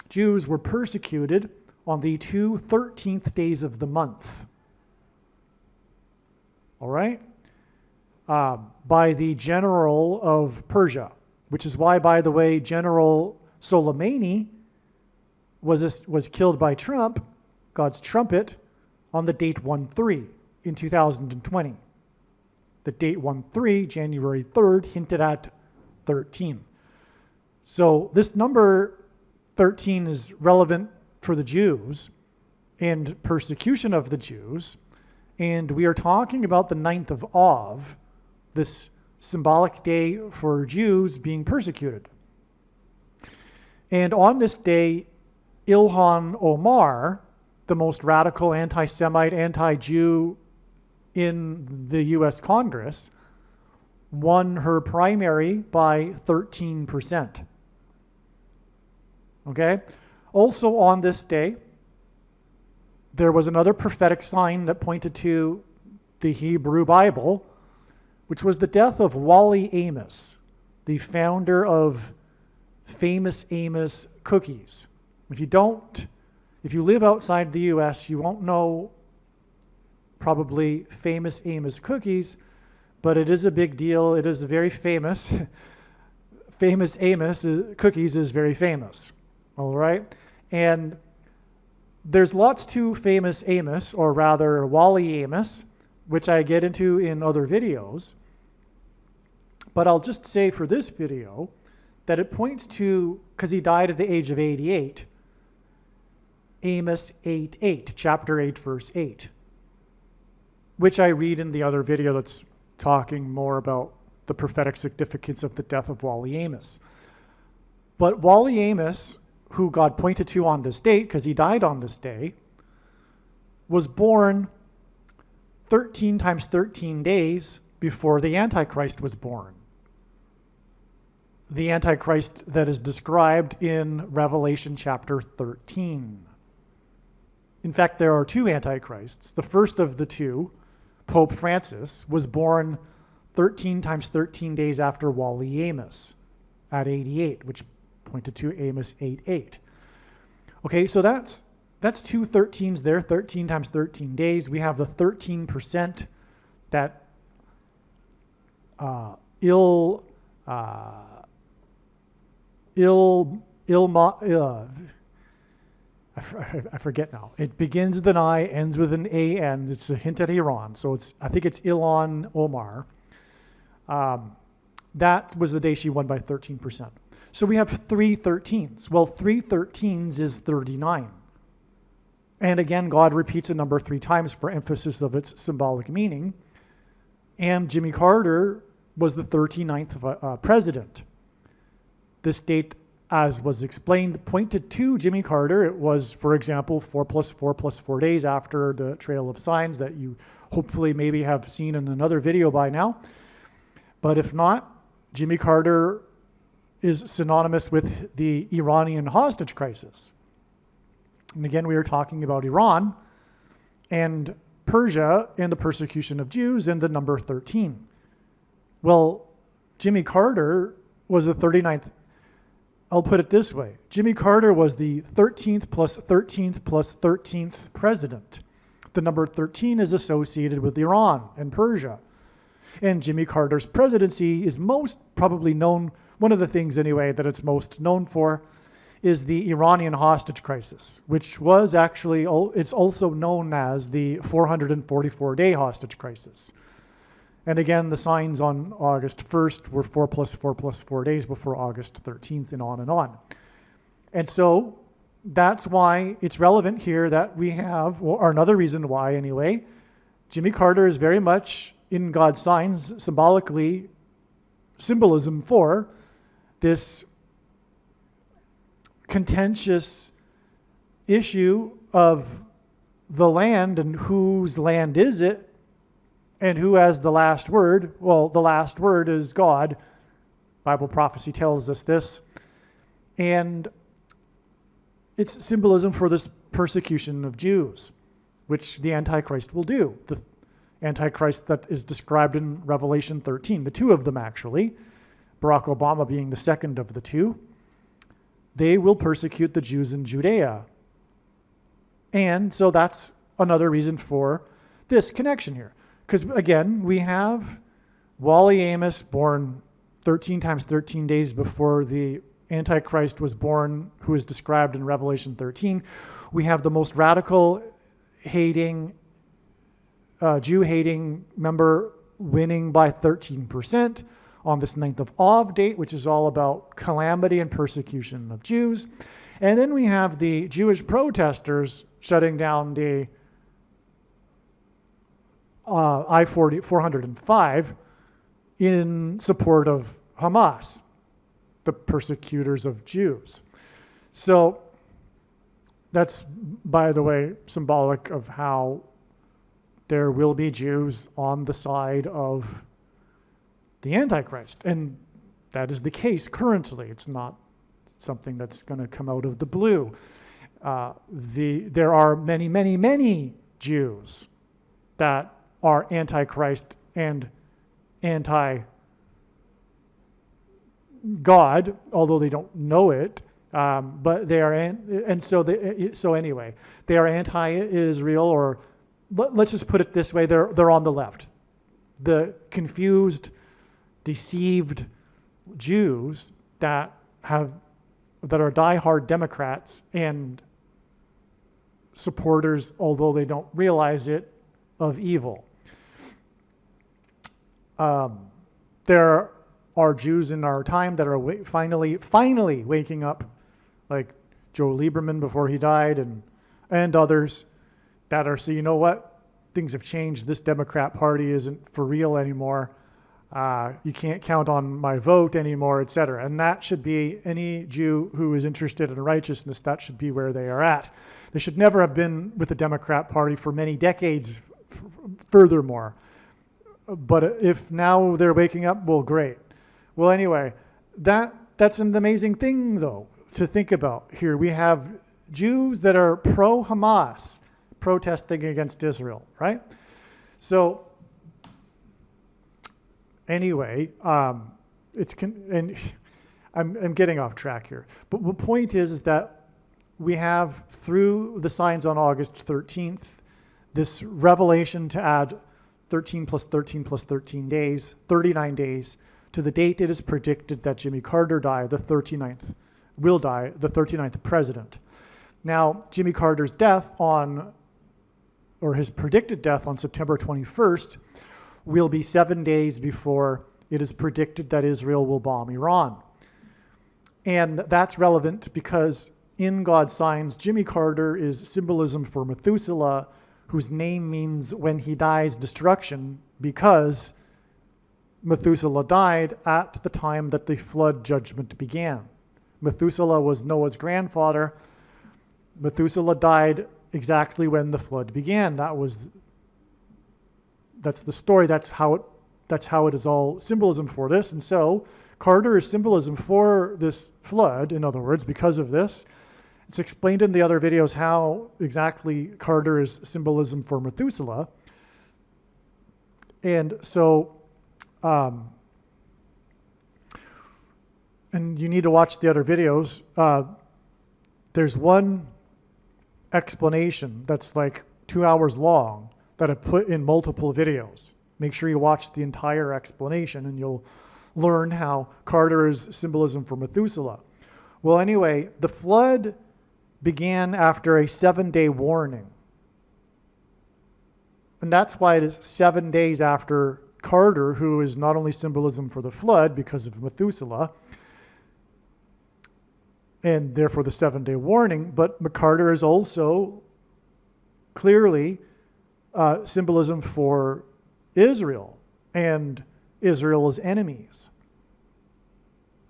Jews were persecuted on the 2 13th days of the month. All right? By the general of Persia, which is why, by the way, General Soleimani was killed by Trump, God's trumpet, on the date 1-3 in 2020. The date 1-3, January 3rd, hinted at 13. So this number 13 is relevant for the Jews and persecution of the Jews. And we are talking about the 9th of Av, this symbolic day for Jews being persecuted. And on this day, Ilhan Omar, the most radical anti-Semite, anti-Jew in the U.S. Congress, won her primary by 13%. Okay? Also on this day, there was another prophetic sign that pointed to the Hebrew Bible, which was the death of Wally Amos, the founder of Famous Amos Cookies. If you live outside the U.S., you won't know probably Famous Amos Cookies, but it is a big deal. It is very famous. Famous Amos Cookies is very famous, all right? And there's lots to Famous Amos, or rather Wally Amos, which I get into in other videos. But I'll just say for this video that it points to, because he died at the age of 88, Amos 8:8, chapter 8, verse 8, which I read in the other video that's talking more about the prophetic significance of the death of Wally Amos. But Wally Amos, who God pointed to on this date, because he died on this day, was born 13 times 13 days before the Antichrist was born. the Antichrist that is described in Revelation chapter 13. In fact, there are two Antichrists. The first of the two, Pope Francis, was born 13 times 13 days after Wally Amos at 88, which pointed to Amos 8:8. Okay, so that's two 13s there, 13 times 13 days. We have the 13% that I forget now. It begins with an I, ends with an A-N. It's a hint at Iran. So I think it's Ilhan Omar. That was the day she won by 13%. So we have three 13s. Well, three 13s is 39. And again, God repeats a number 3 times for emphasis of its symbolic meaning. And Jimmy Carter was the 39th president. This date, as was explained, pointed to Jimmy Carter. It was, for example, 4 plus 4 plus 4 days after the Trail of Signs that you hopefully maybe have seen in another video by now. But if not, Jimmy Carter is synonymous with the Iranian hostage crisis. And again, we are talking about Iran and Persia and the persecution of Jews and the number 13. Well, Jimmy Carter was the 39th. I'll put it this way. Jimmy Carter was the 13th plus 13th plus 13th president. The number 13 is associated with Iran and Persia. And Jimmy Carter's presidency is most probably known, one of the things anyway that it's most known for is the Iranian hostage crisis, which was actually, it's also known as the 444-day hostage crisis. And again, the signs on August 1st were 4 plus 4 plus 4 days before August 13th and on and on. And so that's why it's relevant here that we have, or another reason why anyway, Jimmy Carter is very much in God's signs, symbolism for this contentious issue of the land and whose land is it and who has the last word. Well, the last word is God. Bible prophecy tells us this. And it's symbolism for this persecution of Jews, which the Antichrist will do. The Antichrist that is described in Revelation 13, the two of them actually, Barack Obama being the second of the two, they will persecute the Jews in Judea. And so that's another reason for this connection here. Because again, we have Wally Amos born 13 times 13 days before the Antichrist was born, who is described in Revelation 13. We have the most radical hating, Jew-hating member winning by 13% on this 9th of Av date, which is all about calamity and persecution of Jews. And then we have the Jewish protesters shutting down the I-405 in support of Hamas, the persecutors of Jews. So that's, by the way, symbolic of how there will be Jews on the side of the Antichrist. And that is the case currently. It's not something that's going to come out of the blue. There are many, many, many Jews that are Antichrist and anti-God, although they don't know it. But they are, so anyway, they are anti-Israel, or let's just put it this way: they're on the left. The confused, deceived Jews that are diehard Democrats and supporters, although they don't realize it, of evil. There are Jews in our time that are finally waking up, like Joe Lieberman before he died, and others that are saying, you know what, things have changed. This Democrat Party isn't for real anymore. You can't count on my vote anymore, etc. And that should be any Jew who is interested in righteousness. That should be where they are at. They should never have been with the Democrat Party for many decades. Furthermore, but if now they're waking up, well, great. Well, anyway, that That's an amazing thing, though, to think about here. We have Jews that are pro-Hamas protesting against Israel, right? So anyway, I'm getting off track here. But the point is that we have, through the signs on August 13th, this revelation to add 13 plus 13 plus 13 days, 39 days, to the date it is predicted that Jimmy Carter will die, the 39th president. Now, Jimmy Carter's death his predicted death on September 21st will be 7 days before it is predicted that Israel will bomb Iran. And that's relevant because in God's signs, Jimmy Carter is symbolism for Methuselah, whose name means when he dies, destruction, because Methuselah died at the time that the flood judgment began. Methuselah was Noah's grandfather. Methuselah died exactly when the flood began. That's the story. That's how it is all symbolism for this. And so Carter is symbolism for this flood, in other words, because of this. It's explained in the other videos how exactly Carter is symbolism for Methuselah. And so, and you need to watch the other videos. There's one explanation that's like 2 hours long that I put in multiple videos. Make sure you watch the entire explanation and you'll learn how Carter is symbolism for Methuselah. Well, anyway, the flood began after a 7-day warning. And that's why it is 7 days after Carter, who is not only symbolism for the flood because of Methuselah, and therefore the 7-day warning, but Carter is also clearly symbolism for Israel and Israel's enemies.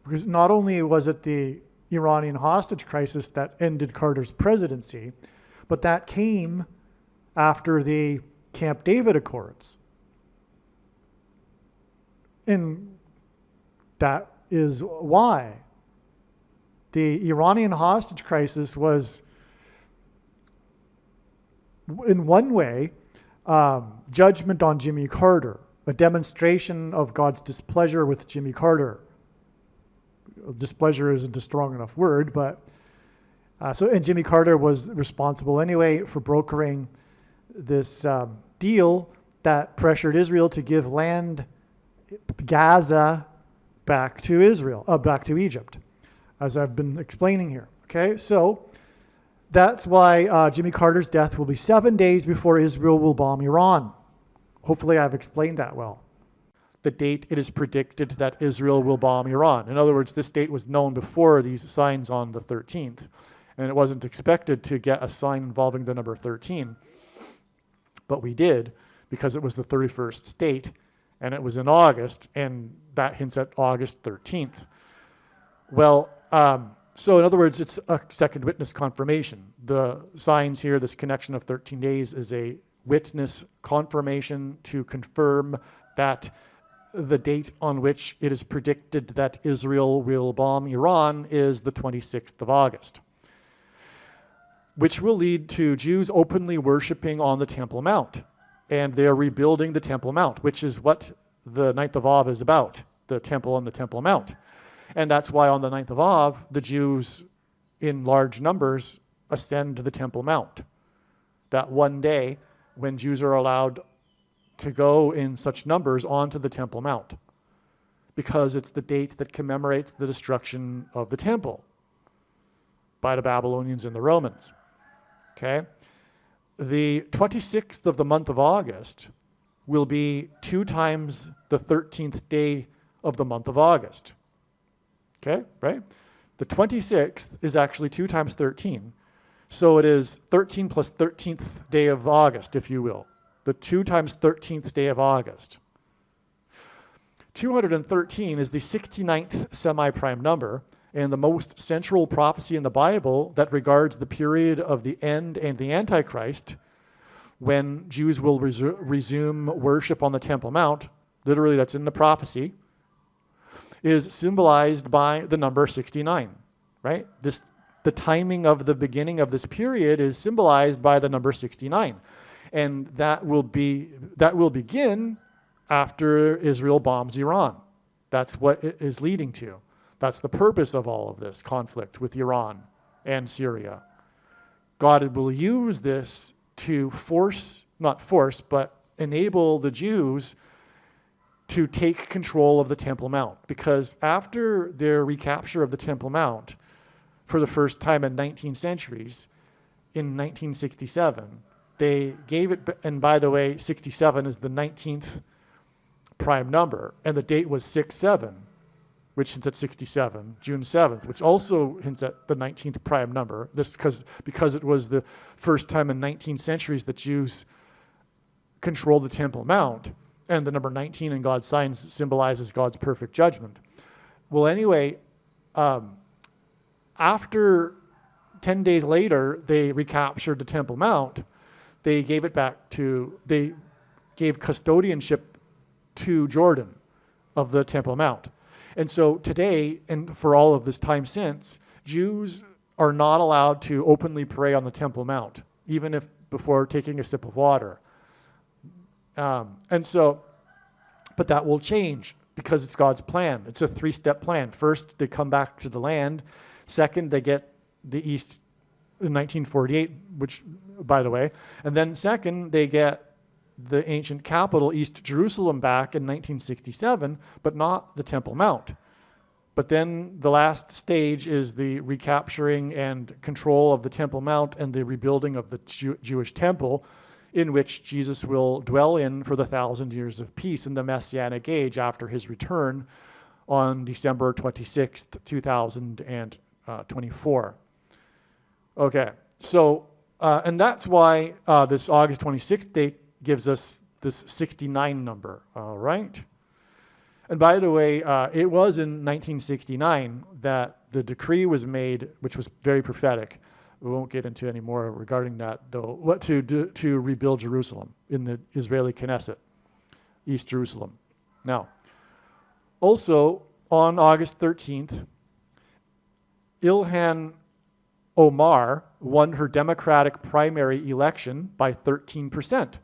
Because not only was it the Iranian hostage crisis that ended Carter's presidency, but that came after the Camp David Accords. And that is why the Iranian hostage crisis was, in one way, judgment on Jimmy Carter, a demonstration of God's displeasure with Jimmy Carter. Displeasure isn't a strong enough word, but and Jimmy Carter was responsible anyway for brokering this deal that pressured Israel to give land, Gaza, back to Egypt, as I've been explaining here. Okay, so that's why Jimmy Carter's death will be 7 days before Israel will bomb Iran. Hopefully I've explained that well. The date it is predicted that Israel will bomb Iran. In other words, this date was known before these signs on the 13th, and it wasn't expected to get a sign involving the number 13. But we did, because it was the 31st state, and it was in August, and that hints at August 13th. Well, so in other words, it's a second witness confirmation. The signs here, this connection of 13 days, is a witness confirmation to confirm that the date on which it is predicted that Israel will bomb Iran is the 26th of August, which will lead to Jews openly worshiping on the Temple Mount. And they're rebuilding the Temple Mount, which is what the 9th of Av is about, the temple on the Temple Mount. And that's why on the 9th of Av, the Jews in large numbers ascend the Temple Mount. That one day when Jews are allowed to go in such numbers onto the Temple Mount, because it's the date that commemorates the destruction of the temple by the Babylonians and the Romans. Okay? The 26th of the month of August will be 2 times the 13th day of the month of August. Okay, right? The 26th is actually 2 times 13. So it is 13 plus 13th day of August, if you will. The 2 times 13th day of August. 213 is the 69th semi-prime number and the most central prophecy in the Bible that regards the period of the end and the Antichrist, when Jews will resume worship on the Temple Mount. Literally, that's in the prophecy. is symbolized by the number 69, right? The timing of the beginning of this period is symbolized by the number 69. And that will begin after Israel bombs Iran. That's what it is leading to. That's the purpose of all of this conflict with Iran and Syria. God will use this to but enable the Jews to take control of the Temple Mount. Because after their recapture of the Temple Mount, for the first time in 19 centuries, in 1967, they gave it, and by the way, 67 is the 19th prime number, and the date was 6/7, which hints at 67, June 7th, which also hints at the 19th prime number. This because it was the first time in 19 centuries that Jews controlled the Temple Mount, and the number 19 in God's signs symbolizes God's perfect judgment. Well, anyway, after 10 days later, they recaptured the Temple Mount. They gave custodianship to Jordan of the Temple Mount. And so today, and for all of this time since, Jews are not allowed to openly pray on the Temple Mount, even if before taking a sip of water. But that will change because it's God's plan. It's a 3-step plan. First, they come back to the land. Second, they get the East in 1948, which, by the way. And then second, they get the ancient capital, East Jerusalem, back in 1967, but not the Temple Mount. But then the last stage is the recapturing and control of the Temple Mount and the rebuilding of the Jewish temple, in which Jesus will dwell in for the 1,000 years of peace in the Messianic age after his return on December 26th, 2024. Okay, so, and that's why this August 26th date gives us this 69 number, all right? And by the way, it was in 1969 that the decree was made, which was very prophetic. We won't get into any more regarding that, though. What to rebuild Jerusalem in the Israeli Knesset, East Jerusalem. Now, also on August 13th, Ilhan Omar won her Democratic primary election by 13%.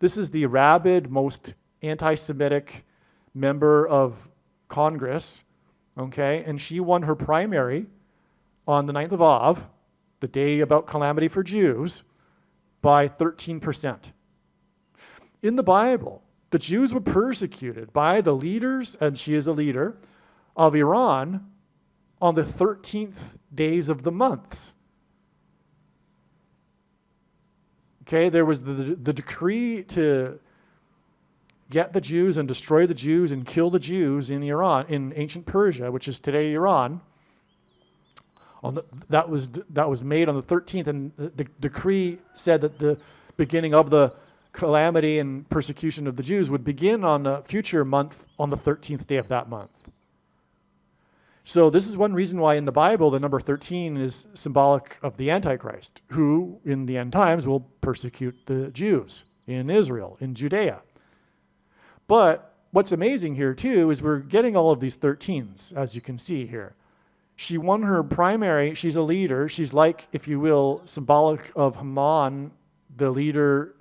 This is the rabid, most anti-Semitic member of Congress, okay? And she won her primary on the 9th of Av, the day about calamity for Jews, by 13%. In the Bible, the Jews were persecuted by the leaders, and she is a leader, of Iran on the 13th days of the months. Okay, there was the decree to get the Jews and destroy the Jews and kill the Jews in Iran, in ancient Persia, which is today Iran. That was made on the 13th, and the decree said that the beginning of the calamity and persecution of the Jews would begin on a future month on the 13th day of that month. So this is one reason why in the Bible the number 13 is symbolic of the Antichrist, who in the end times will persecute the Jews in Israel, in Judea. But what's amazing here too is we're getting all of these 13s, as you can see here. She won her primary, she's a leader, she's like, if you will, symbolic of Haman, the leader,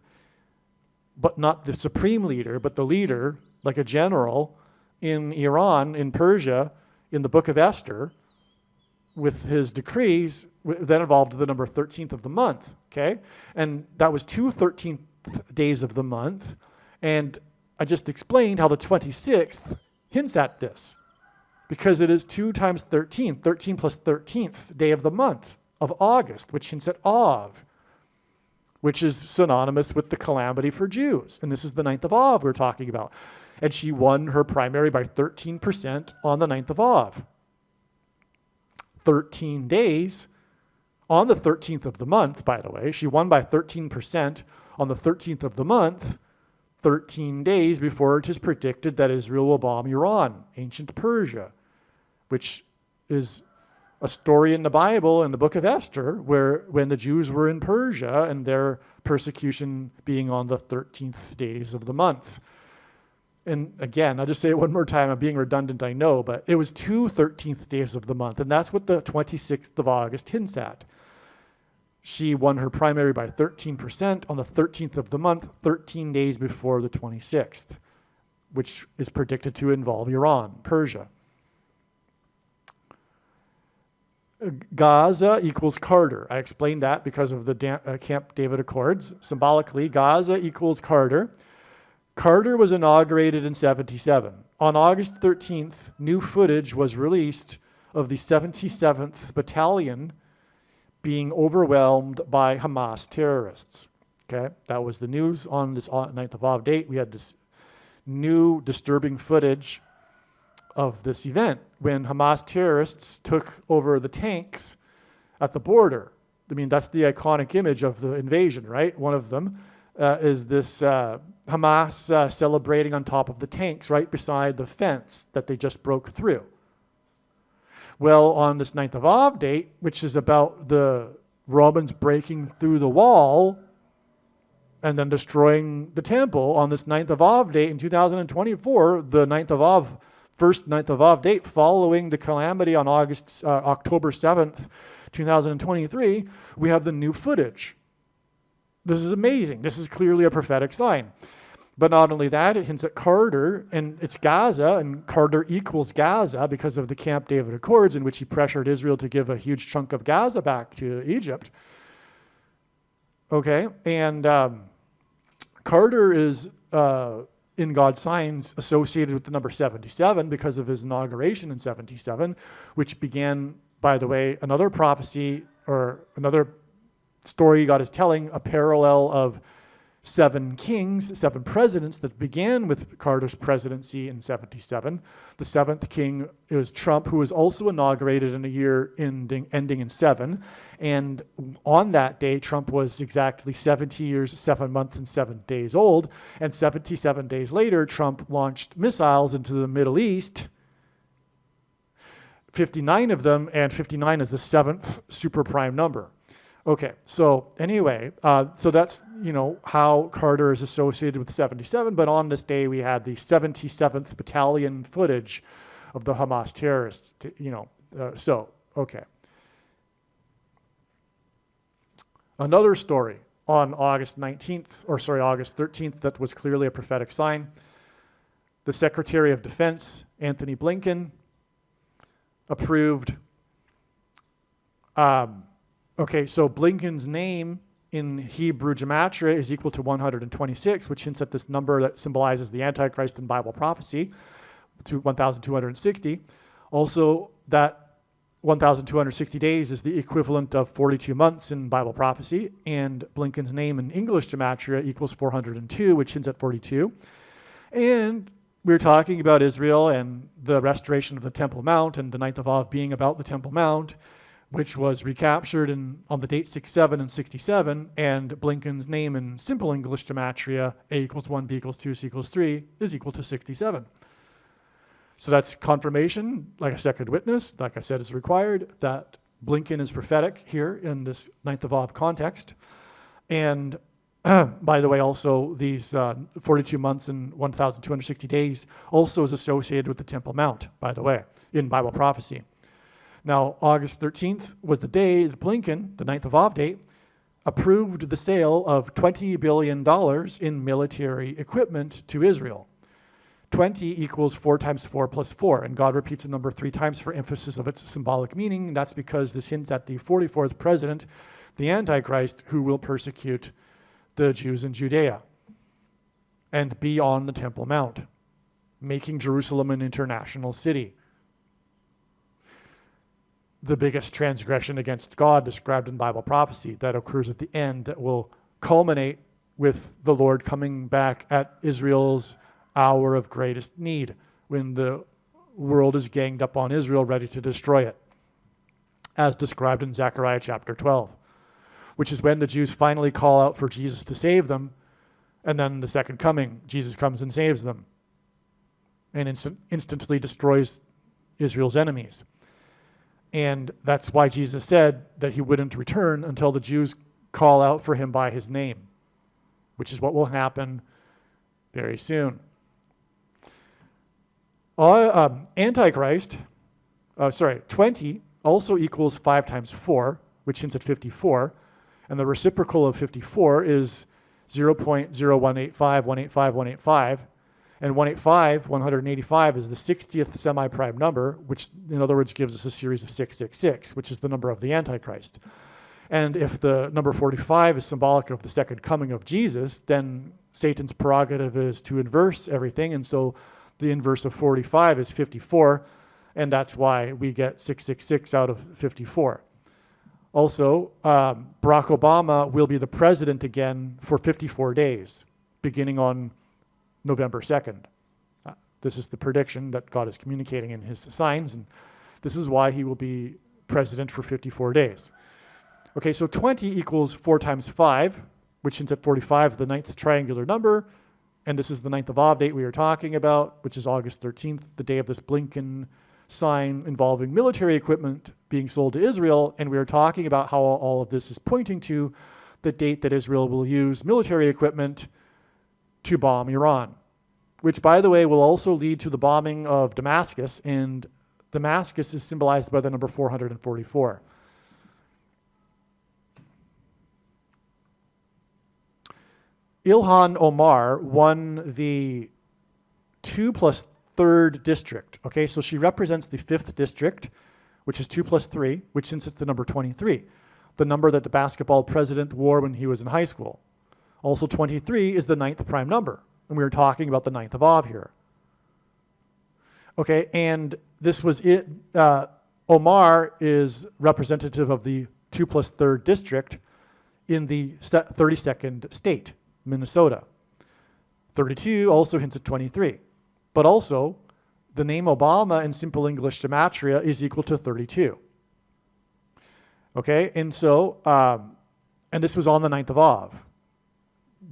but not the supreme leader, but the leader, like a general in Iran, in Persia, in the book of Esther, with his decrees, that involved the number 13th of the month, okay? And that was 2 13th days of the month, and I just explained how the 26th hints at this, because it is 2 times 13, 13 plus 13th day of the month of August, which hints at Av, which is synonymous with the calamity for Jews. And this is the 9th of Av we're talking about. And she won her primary by 13% on the 9th of Av. 13 days on the 13th of the month, by the way. She won by 13% on the 13th of the month, 13 days before it is predicted that Israel will bomb Iran, ancient Persia, which is a story in the Bible, in the book of Esther, where when the Jews were in Persia and their persecution being on the 13th days of the month. and again, I'll just say it one more time, I'm being redundant, I know, but it was 2 13th days of the month, and that's what the 26th of August hints at. She won her primary by 13% on the 13th of the month, 13 days before the 26th, which is predicted to involve Iran, Persia. Gaza equals Carter. I explained that because of the Camp David Accords. Symbolically, Gaza equals Carter. Carter was inaugurated in 77. On August 13th, new footage was released of the 77th Battalion being overwhelmed by Hamas terrorists. Okay, that was the news on this 9th of Av date. We had this new disturbing footage of this event when Hamas terrorists took over the tanks at the border. I mean, that's the iconic image of the invasion, right? One of them is this Hamas celebrating on top of the tanks right beside the fence that they just broke through. Well, on this 9th of Av date, which is about the Romans breaking through the wall and then destroying the temple, on this 9th of Av date in 2024, the 9th of Av, first 9th of Av date following the calamity on October 7th, 2023, we have the new footage. This is amazing. This is clearly a prophetic sign. But not only that, it hints at Carter, and it's Gaza, and Carter equals Gaza because of the Camp David Accords, in which he pressured Israel to give a huge chunk of Gaza back to Egypt. Okay, and Carter is, in God's signs, associated with the number 77 because of his inauguration in 77, which began, by the way, another prophecy or another story God is telling, a parallel of 7 kings, 7 presidents that began with Carter's presidency in 77. The 7th king, it was Trump, who was also inaugurated in a year ending in 7. And on that day, Trump was exactly 70 years, 7 months, and 7 days old. And 77 days later, Trump launched missiles into the Middle East, 59 of them, and 59 is the 7th super prime number. Okay, so anyway, so that's, how Carter is associated with 77, but on this day we had the 77th Battalion footage of the Hamas terrorists, okay. Another story on August 13th, that was clearly a prophetic sign. The Secretary of Defense, Anthony Blinken, approved okay, so Blinken's name in Hebrew gematria is equal to 126, which hints at this number that symbolizes the Antichrist in Bible prophecy, to 1,260. Also, that 1,260 days is the equivalent of 42 months in Bible prophecy, and Blinken's name in English gematria equals 402, which hints at 42. And we're talking about Israel and the restoration of the Temple Mount, and the 9th of Av being about the Temple Mount, which was recaptured on the date 67 and 67, and Blinken's name in simple English gematria, A equals 1, B equals 2, C equals 3, is equal to 67. So that's confirmation, like a second witness, like I said, is required, that Blinken is prophetic here in this 9th of Av context. And by the way, also these 42 months and 1,260 days also is associated with the Temple Mount, by the way, in Bible prophecy. Now, August 13th was the day that Blinken, the 9th of Av date, approved the sale of $20 billion in military equipment to Israel. 20 equals 4 times 4 plus 4, and God repeats the number 3 times for emphasis of its symbolic meaning. That's because this hints at the 44th president, the Antichrist, who will persecute the Jews in Judea and be on the Temple Mount, making Jerusalem an international city. The biggest transgression against God described in Bible prophecy that occurs at the end, that will culminate with the Lord coming back at Israel's hour of greatest need, when the world is ganged up on Israel, ready to destroy it, as described in Zechariah chapter 12, which is when the Jews finally call out for Jesus to save them, and then the second coming, Jesus comes and saves them and instantly destroys Israel's enemies. And that's why Jesus said that he wouldn't return until the Jews call out for him by his name, which is what will happen very soon. Antichrist, 20 also equals 5 times 4, which hints at 54. And the reciprocal of 54 is 0.0185, 185, 185. And 185 is the 60th semi-prime number, which in other words gives us a series of 666, which is the number of the Antichrist. And if the number 45 is symbolic of the second coming of Jesus, then Satan's prerogative is to inverse everything. And so the inverse of 45 is 54. And that's why we get 666 out of 54. Also, Barack Obama will be the president again for 54 days, beginning on November 2nd. This is the prediction that God is communicating in his signs, and this is why he will be president for 54 days. Okay, so 20 equals 4 times 5, which hints at 45, the ninth triangular number, and this is the 9th of Av date we are talking about, which is August 13th, the day of this Blinken sign involving military equipment being sold to Israel, and we are talking about how all of this is pointing to the date that Israel will use military equipment to bomb Iran, which, by the way, will also lead to the bombing of Damascus, and Damascus is symbolized by the number 444. Ilhan Omar won the 2 plus 3rd district. Okay, so she represents the 5th district, which is 2 plus 3, which since it's the number 23, the number that the basketball president wore when he was in high school. Also 23 is the 9th prime number, and we were talking about the 9th of Av here. Okay, and this was it. Omar is representative of the 2 plus 3rd district in the 32nd state, Minnesota. 32 also hints at 23, but also the name Obama in simple English gematria is equal to 32. Okay, and so, and this was on the 9th of Av.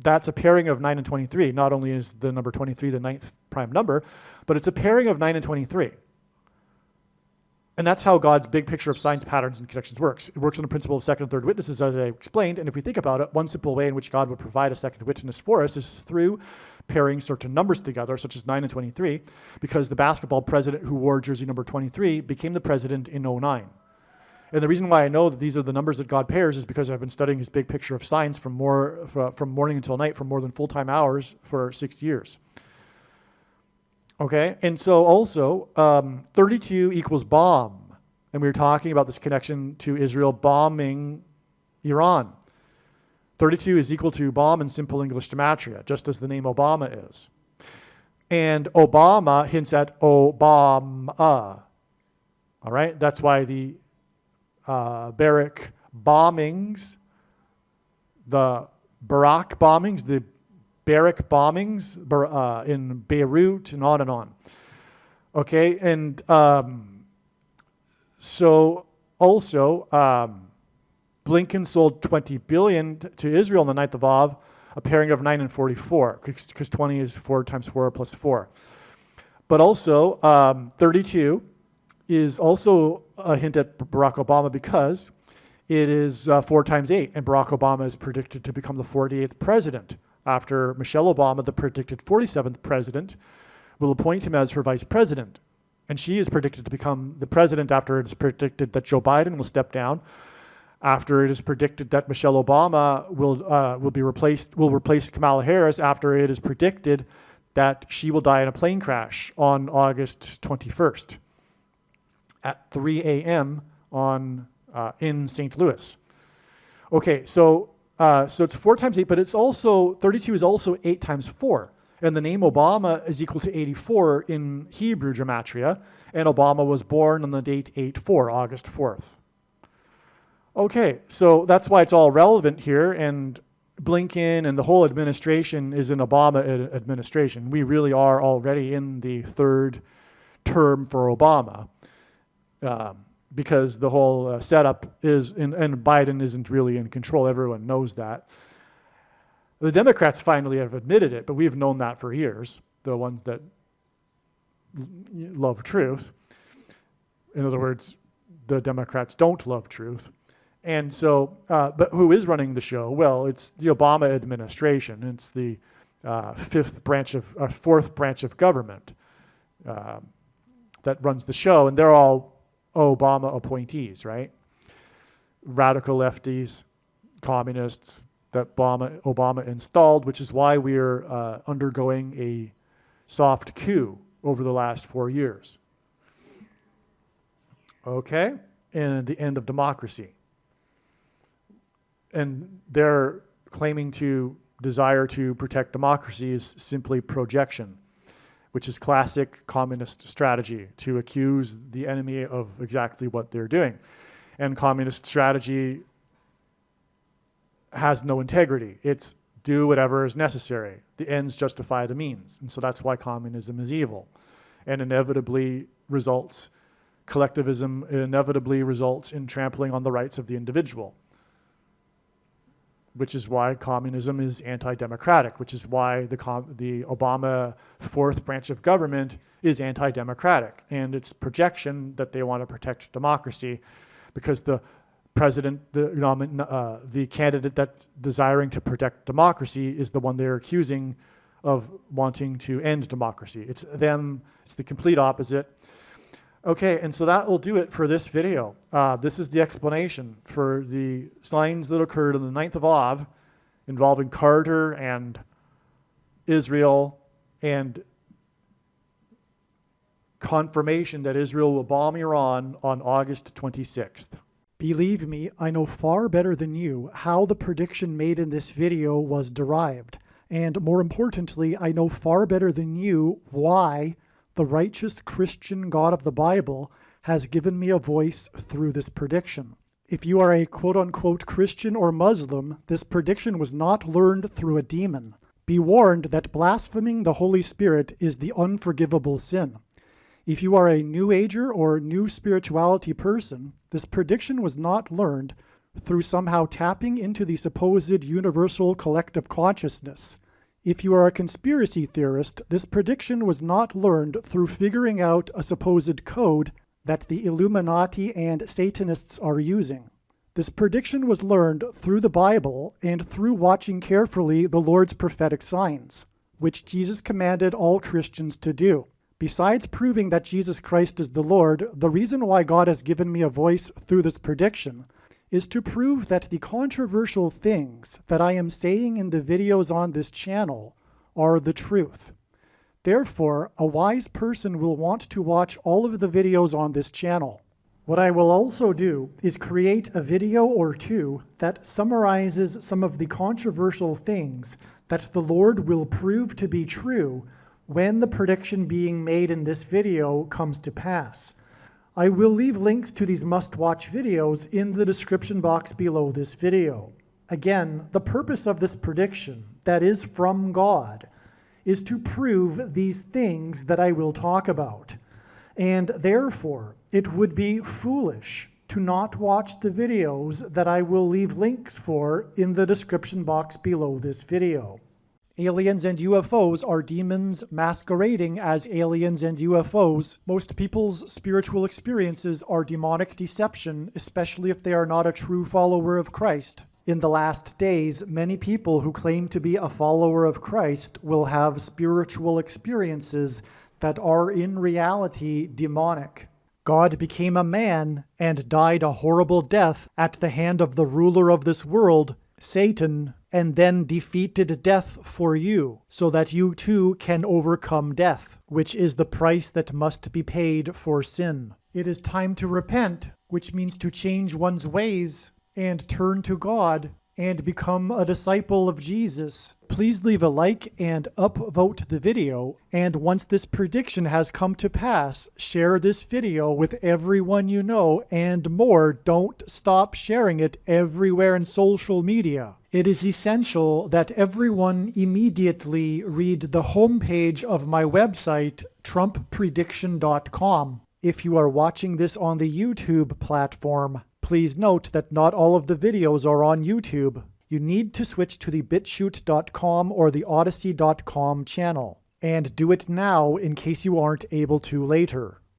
That's a pairing of 9 and 23. Not only is the number 23 the 9th prime number, but it's a pairing of 9 and 23. And that's how God's big picture of signs, patterns, and connections works. It works on the principle of second and third witnesses, as I explained. And if we think about it, one simple way in which God would provide a second witness for us is through pairing certain numbers together, such as 9 and 23, because the basketball president who wore jersey number 23 became the president in 09. And the reason why I know that these are the numbers that God pairs is because I've been studying his big picture of signs from morning until night for more than full-time hours for 6 years. Okay, and so also 32 equals bomb. And we were talking about this connection to Israel bombing Iran. 32 is equal to bomb in simple English gematria, just as the name Obama is. And Obama hints at Obama. All right, that's why the Barak bombings, the Barak bombings, the Barak bombings in Beirut, and on and on. Okay, and so also Blinken sold $20 billion to Israel on the 9th of Av, a pairing of 9 and 44, because 20 is 4 times 4 plus 4. But also 32 is also a hint at Barack Obama because it is 4 times 8, and Barack Obama is predicted to become the 48th president after Michelle Obama, the predicted 47th president, will appoint him as her vice president. And she is predicted to become the president after it is predicted that Joe Biden will step down, after it is predicted that Michelle Obama will replace Kamala Harris, after it is predicted that she will die in a plane crash on August 21st at 3 a.m. in St. Louis. Okay, so it's 4 times 8, but it's also 32 is also 8 times 4. And the name Obama is equal to 84 in Hebrew gematria, and Obama was born on the date 8/4, August 4th. Okay, so that's why it's all relevant here, and Blinken and the whole administration is an Obama administration. We really are already in the 3rd term for Obama, because the whole setup is, and Biden isn't really in control. Everyone knows that. The Democrats finally have admitted it, but we've known that for years, the ones that love truth. In other words, the Democrats don't love truth. And so, but who is running the show? Well, it's the Obama administration. It's the fourth branch of government. that runs the show, and they're all Obama appointees, right? Radical lefties, communists that Obama installed, which is why we're undergoing a soft coup over the last 4 years. Okay? And the end of democracy. And their claiming to desire to protect democracy is simply projection, which is classic communist strategy, to accuse the enemy of exactly what they're doing. And communist strategy has no integrity. It's do whatever is necessary. The ends justify the means. And so that's why communism is evil. And inevitably results, collectivism inevitably results in trampling on the rights of the individual, which is why communism is anti-democratic, which is why the Obama fourth branch of government is anti-democratic. And it's projection that they want to protect democracy, because the president, the candidate that's desiring to protect democracy is the one they're accusing of wanting to end democracy. It's them, it's the complete opposite. Okay, and so that will do it for this video. This is the explanation for the signs that occurred on the 9th of Av involving Carter and Israel, and confirmation that Israel will bomb Iran on August 26th. Believe me, I know far better than you how the prediction made in this video was derived. And more importantly, I know far better than you why the righteous Christian God of the Bible has given me a voice through this prediction. If you are a quote-unquote Christian or Muslim, this prediction was not learned through a demon. Be warned that blaspheming the Holy Spirit is the unforgivable sin. If you are a New Ager or New Spirituality person, this prediction was not learned through somehow tapping into the supposed universal collective consciousness. If you are a conspiracy theorist, this prediction was not learned through figuring out a supposed code that the Illuminati and Satanists are using. This prediction was learned through the Bible and through watching carefully the Lord's prophetic signs, which Jesus commanded all Christians to do. Besides proving that Jesus Christ is the Lord, the reason why God has given me a voice through this prediction is to prove that the controversial things that I am saying in the videos on this channel are the truth. Therefore, a wise person will want to watch all of the videos on this channel. What I will also do is create a video or two that summarizes some of the controversial things that the Lord will prove to be true when the prediction being made in this video comes to pass. I will leave links to these must-watch videos in the description box below this video. Again, the purpose of this prediction, that is from God, is to prove these things that I will talk about. And therefore, it would be foolish to not watch the videos that I will leave links for in the description box below this video. Aliens and UFOs are demons masquerading as aliens and UFOs. Most people's spiritual experiences are demonic deception, especially if they are not a true follower of Christ. In the last days, many people who claim to be a follower of Christ will have spiritual experiences that are in reality demonic. God became a man and died a horrible death at the hand of the ruler of this world, Satan, and then defeated death for you, so that you too can overcome death, which is the price that must be paid for sin. It is time to repent, which means to change one's ways and turn to God and become a disciple of Jesus. Please leave a like and upvote the video, and once this prediction has come to pass, share this video with everyone you know, and more, don't stop sharing it everywhere in social media. It is essential that everyone immediately read the homepage of my website, TrumpPrediction.com. If you are watching this on the YouTube platform, please note that not all of the videos are on YouTube. You need to switch to the BitChute.com or the Odyssey.com channel. And do it now in case you aren't able to later.